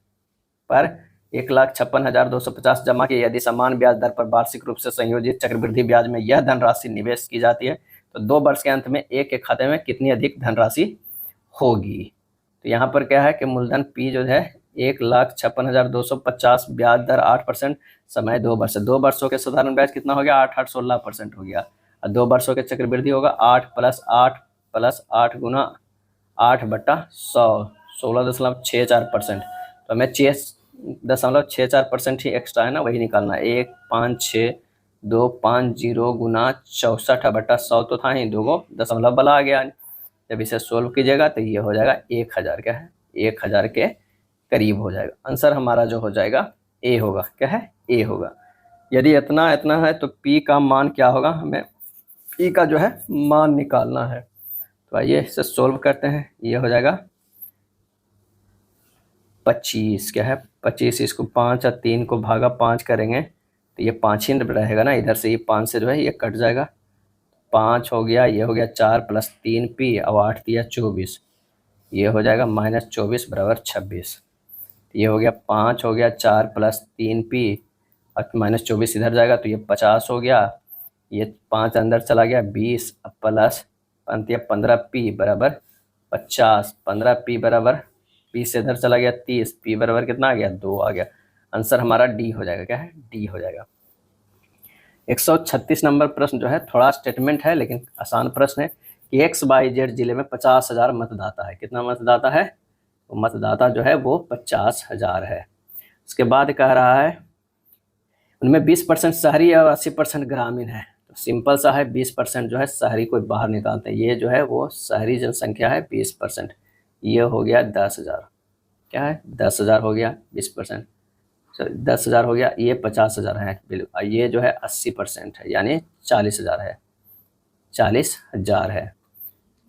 पर 1,56,250 जमा की यदि समान ब्याज दर पर वार्षिक रूप से संयोजित चक्रवृद्धि ब्याज में यह धनराशि निवेश की जाती है तो 2 वर्ष के अंत में एक के खाते में कितनी अधिक धनराशि होगी। तो यहाँ पर क्या है कि मूलधन P जो है 1,56,250, ब्याज दर 8%, समय 2 वर्ष। 2 वर्षों के साधारण ब्याज कितना हो गया, 8 16% हो गया। और 2 वर्षों के चक्रवृद्धि होगा 8 + 8 गुना 8/100, 16.64%। तो हमें 6.64% ही एक्स्ट्रा है ना, वही निकालना है। 1,5,6,250 गुना 64/100 तो था ही, 2 दशमलव वाला आ गया। जब इसे सोल्व कीजिएगा तो ये हो जाएगा 1000, क्या है 1000 के करीब हो जाएगा। आंसर हमारा जो हो जाएगा ए होगा, क्या है ए होगा। यदि इतना इतना है तो P का मान क्या होगा, हमें P का जो है मान निकालना है। तो आइए इसे सोल्व करते हैं। ये हो जाएगा 25, क्या है 25, इसको 5 और 3 को भागा 5 करेंगे तो ये 5 ही रहेगा ना, इधर से ये 5 से जो है ये कट जाएगा। 5 हो गया, ये हो गया 4 + 3P, अब 8 दिया 24, ये हो जाएगा -24 = 26। ये हो गया 5 हो गया, 4 + 3P और -24 इधर जाएगा तो ये 50 हो गया। ये 5 अंदर चला गया 20 प्लस 15P = 50, 15P = 20 से इधर चला गया 30, P = कितना आ गया 2 आ गया। आंसर हमारा डी हो जाएगा, क्या है डी हो जाएगा। 136 नंबर प्रश्न जो है थोड़ा स्टेटमेंट है लेकिन आसान प्रश्न है कि XYZ जिले में 50,000 मतदाता है। कितना मतदाता है, तो मतदाता जो है वो 50,000 है। उसके बाद कह रहा है उनमें 20% शहरी और 80% ग्रामीण है। तो सिंपल सा है, 20% जो है शहरी को बाहर निकालते हैं। ये जो है वो शहरी जनसंख्या है 20%, ये हो गया 10,000, क्या है 10,000 हो गया 20%, 10,000 हो गया। ये 50,000 है बिल्कुल, ये जो है 80% है यानी 40,000 है, 40,000 है।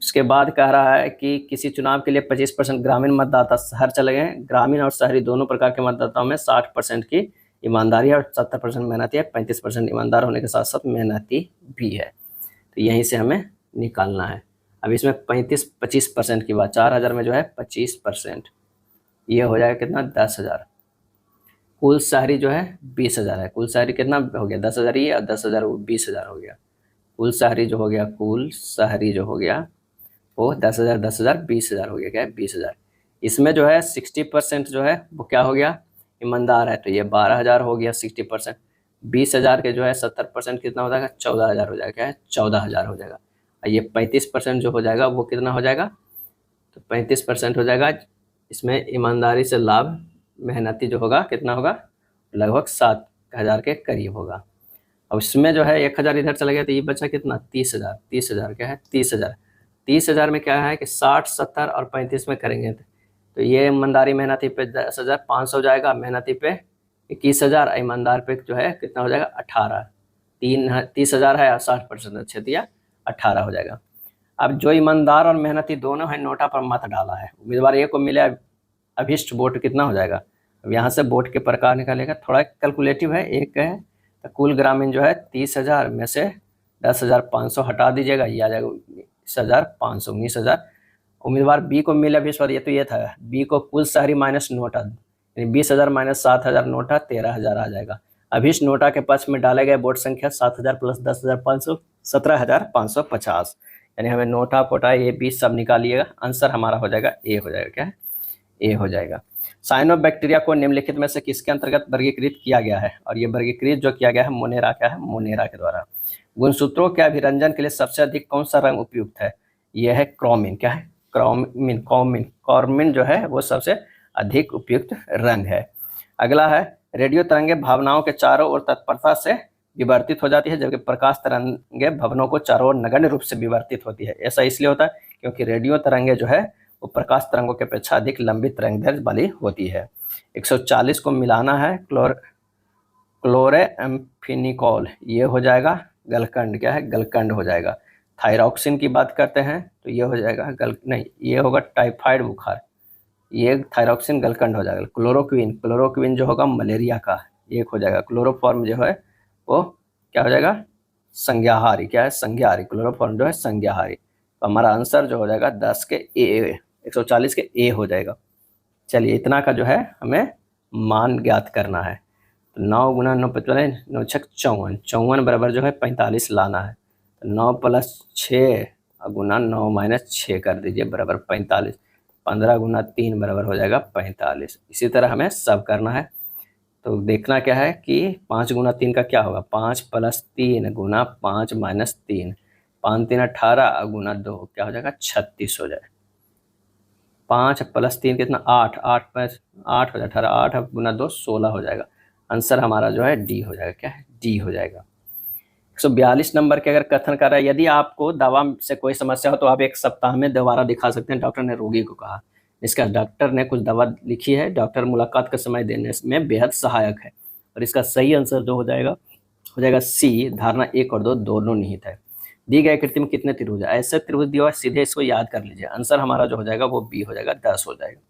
उसके बाद कह रहा है कि किसी चुनाव के लिए 25% ग्रामीण मतदाता शहर चले गए। ग्रामीण और शहरी दोनों प्रकार के मतदाताओं में 60% की ईमानदारी है और 70% मेहनती है। 35% ईमानदार होने के साथ साथ मेहनती भी है। तो यहीं से हमें निकालना है। अब इसमें 25% की बात, 4,000 में जो है 25%, ये हो जाएगा कितना 10,000। कुल शहरी जो है 20,000 है। कुल शहरी कितना हो गया 10,000 ये और 10,000 वो 20,000 हो गया। कुल शहरी जो हो गया, कुल शहरी जो हो गया वो 10,000 10,000 20,000 हो गया, क्या है 20,000। इसमें जो है 60% जो है वो क्या हो गया ईमानदार है, तो ये 12,000 हो गया 60%। 20,000 के जो है 70% कितना हो जाएगा 14,000 हो जाएगा, क्या है 14,000 हो जाएगा। और ये 35% जो हो जाएगा वो कितना हो जाएगा, तो 35% हो जाएगा। इसमें ईमानदारी से लाभ मेहनती जो होगा कितना होगा, लगभग 7,000 के करीब होगा। अब इसमें जो है 1,000 इधर चला गया तो ये बचा कितना 30,000। 30,000 क्या है 30,000। 30,000 में क्या है कि 60 70 और 35 में करेंगे तो ये ईमानदारी मेहनती पे 10,500 हो जाएगा, मेहनती पे 21,000, ईमानदार पे जो है कितना हो जाएगा 18। 30,000 है और 60% अच्छे दिया 18 हो जाएगा। अब जो ईमानदार और मेहनती दोनों है नोटा पर मत डाला है, उम्मीदवार ए को मिले अभिष्ट वोट कितना हो जाएगा। अब यहाँ से वोट के प्रकार निकालेगा, थोड़ा कैलकुलेटिव है। एक है तो कुल ग्रामीण जो है 30,000 में से 10,500 हटा दीजिएगा, ये आ जाएगा 19,500, 19,000। उम्मीदवार बी को मिले अभिष्ट, ये तो ये था बी को कुल शहरी माइनस नोटा, यानी 20,000 माइनस 7,000 नोटा 13,000 आ जाएगा। अभिष्ट नोटा के पक्ष में डाले गए वोट संख्या 7,000 प्लस 10,500 17,550, यानी हमें नोटा पोटा ए बी सब निकालिएगा। आंसर हमारा हो जाएगा ए हो जाएगा, क्या है ए हो जाएगा। साइनोबैक्टीरिया को निम्नलिखित में से किसके अंतर्गत वर्गीकृत किया गया है, और ये वर्गीकृत जो किया गया है मोनेरा, क्या है मोनेरा के द्वारा। गुणसूत्रों के अभिरंजन के लिए सबसे अधिक कौन सा रंग उपयुक्त है, यह है क्रोमिन, क्या है क्रोमिन। कॉर्मिन जो है वो सबसे अधिक उपयुक्त रंग है। अगला है रेडियो तरंगे भावनाओं के चारों ओर तत्परता से विवर्तित हो जाती है, जबकि प्रकाश तरंगे भवनों को चारों ओर नगण्य रूप से विवर्तित होती है। ऐसा इसलिए होता है क्योंकि रेडियो तरंगे जो है वो प्रकाश तरंगों के अपेक्षा अधिक लंबी तरंगदैर्घ्य वाली होती है। 140 को मिलाना है क्लोरेम्फेनिकोल, ये हो जाएगा गलकंड, क्या है गलकंड हो जाएगा। थायरॉक्सिन की बात करते हैं तो ये हो जाएगा ये होगा टाइफाइड बुखार, ये थायरॉक्सिन गलकंड हो जाएगा। क्लोरोक्विन जो होगा मलेरिया का एक हो जाएगा। क्लोरोफॉर्म जो है वो क्या हो जाएगा संज्ञाहारी, क्या है संज्ञाहारी। क्लोरोफॉर्म जो है संज्ञाहारी। तो हमारा आंसर जो हो जाएगा 10 के ए 140 के ए हो जाएगा। चलिए इतना का जो है हमें मान ज्ञात करना है। तो 9 गुना 9 55 9 छक 54, 54 बराबर जो है 45 लाना है। तो 9 + 6 गुना 9 - 6 कर दीजिए बराबर 45। 15 गुना 3 बराबर हो जाएगा 45। इसी तरह हमें सब करना है। तो देखना क्या है कि 5 गुना 3 का क्या होगा, 5 + 3 गुना 5 - 3, 5 3 18 गुना 2 क्या हो जाएगा 36 हो जाए। 5 + 3 कितना 8, 8 + 8 हो जाए 18, 8 गुना 2 16 हो जाएगा। आंसर हमारा जो है डी हो जाएगा। क्या है, डी हो जाएगा। 142 नंबर के अगर कथन कर रहा है, यदि आपको दवा से कोई समस्या हो तो आप 1 सप्ताह में दोबारा दिखा सकते हैं, डॉक्टर ने रोगी को कहा। इसका डॉक्टर ने कुछ दवा लिखी है, डॉक्टर मुलाकात का समय देने में बेहद सहायक है। और इसका सही आंसर जो हो जाएगा सी, धारणा 1 और 2 दोनों निहित है। दी गई आकृति में कितने त्रिभुज है, ऐसे त्रिभुज दिया हुआ सीधे इसको याद कर लीजिए। आंसर हमारा जो हो जाएगा वो बी हो जाएगा, 10 हो जाएगा।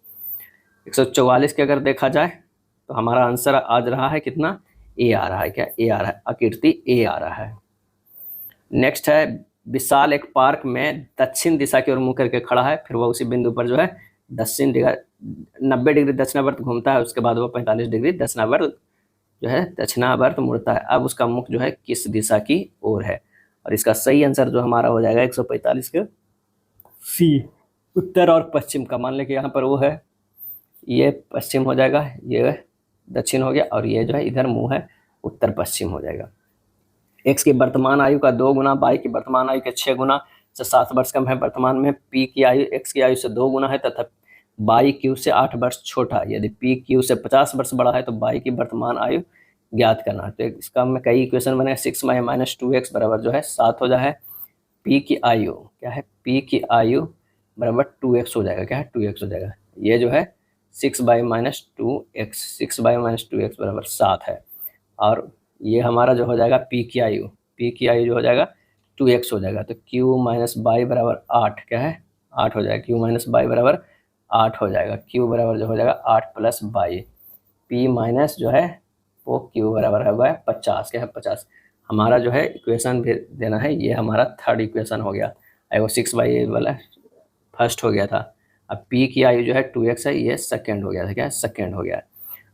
144 के अगर देखा जाए तो हमारा आंसर आज रहा है कितना, ए आ रहा है। क्या ए आ रहा है, आकृति ए आ रहा है। नेक्स्ट है, विशाल एक पार्क में दक्षिण दिशा की ओर मुंह करके खड़ा है, फिर वह उसी बिंदु पर जो है 90 डिग्री दक्षिणावर्त घूमता है, उसके बाद वो 45 डिग्री दक्षिणावर्त जो है दक्षिणावर्त मुड़ता है। अब उसका मुख जो है किस दिशा की ओर है, और इसका सही आंसर जो हमारा हो जाएगा 145 के सी, उत्तर और पश्चिम का। मान लें कि यहाँ पर वो है, ये पश्चिम हो जाएगा, ये दक्षिण हो गया, और ये जो है इधर मुंह है, उत्तर पश्चिम हो जाएगा। एक्स की वर्तमान आयु का 2 गुना, वाई की वर्तमान आयु के 6 गुना से 7 वर्ष कम है। वर्तमान में पी की आयु एक्स की आयु से 2 गुना है तथा वाई क्यू से 8 वर्ष छोटा है। यदि पी क्यू से 50 वर्ष बड़ा है तो वाई की वर्तमान आयु ज्ञात करना है। तो इसका में कई इक्वेशन बनेगा। 6y - 2x बराबर जो है 7 हो जाए। पी की आयु क्या है, पी की आयु बराबर 2x हो जाएगा। क्या है, 2x हो जाएगा। ये जो है 6y - 2x, 6y - 2x बराबर 7 है। और ये हमारा जो हो जाएगा पी की आयु जो हो जाएगा 2x हो जाएगा। तो q - y बराबर 8 क्या है, 8 हो जाएगा। q - y बराबर 8 हो जाएगा। q बराबर जो हो जाएगा 8 + y, p माइनस जो है वो q बराबर है 50। क्या है, 50। हमारा जो है इक्वेशन भी देना है, ये हमारा थर्ड इक्वेशन हो गया। वो 6y वाला फर्स्ट हो गया था। अब p की आयु जो है 2x है, ये सेकेंड हो गया था। क्या है, सेकेंड हो गया।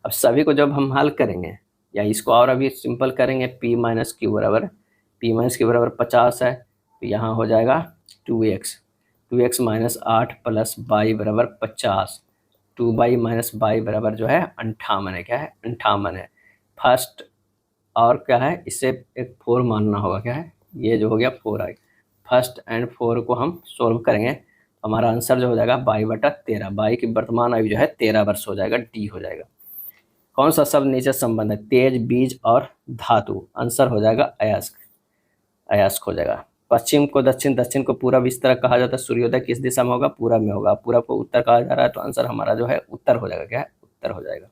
अब सभी को जब हम हल करेंगे या इसको और अभी सिंपल करेंगे, p - q बराबर 50 है, तो यहाँ हो जाएगा 2x - 8 + y बराबर 50। 2y - y बराबर जो है 58 है। क्या है, 58 है। फर्स्ट और क्या है, इससे एक 4 मानना होगा। क्या है, ये जो हो गया 4 आएगा। फर्स्ट एंड 4 को हम सोल्व करेंगे, हमारा आंसर जो हो जाएगा 22/13। वाई की वर्तमान आयु जो है 13 वर्ष हो जाएगा, डी हो जाएगा। कौन सा शब्द नीचे संबंध है, तेज, बीज और धातु। आंसर हो जाएगा अयस्क, अयस्क हो जाएगा। पश्चिम को दक्षिण, दक्षिण को पूरब इस तरह कहा जाता है। सूर्योदय किस दिशा में होगा, पूरब में होगा। पूरब को उत्तर कहा जा रहा है, तो आंसर हमारा जो है उत्तर हो जाएगा। क्या है, उत्तर हो जाएगा।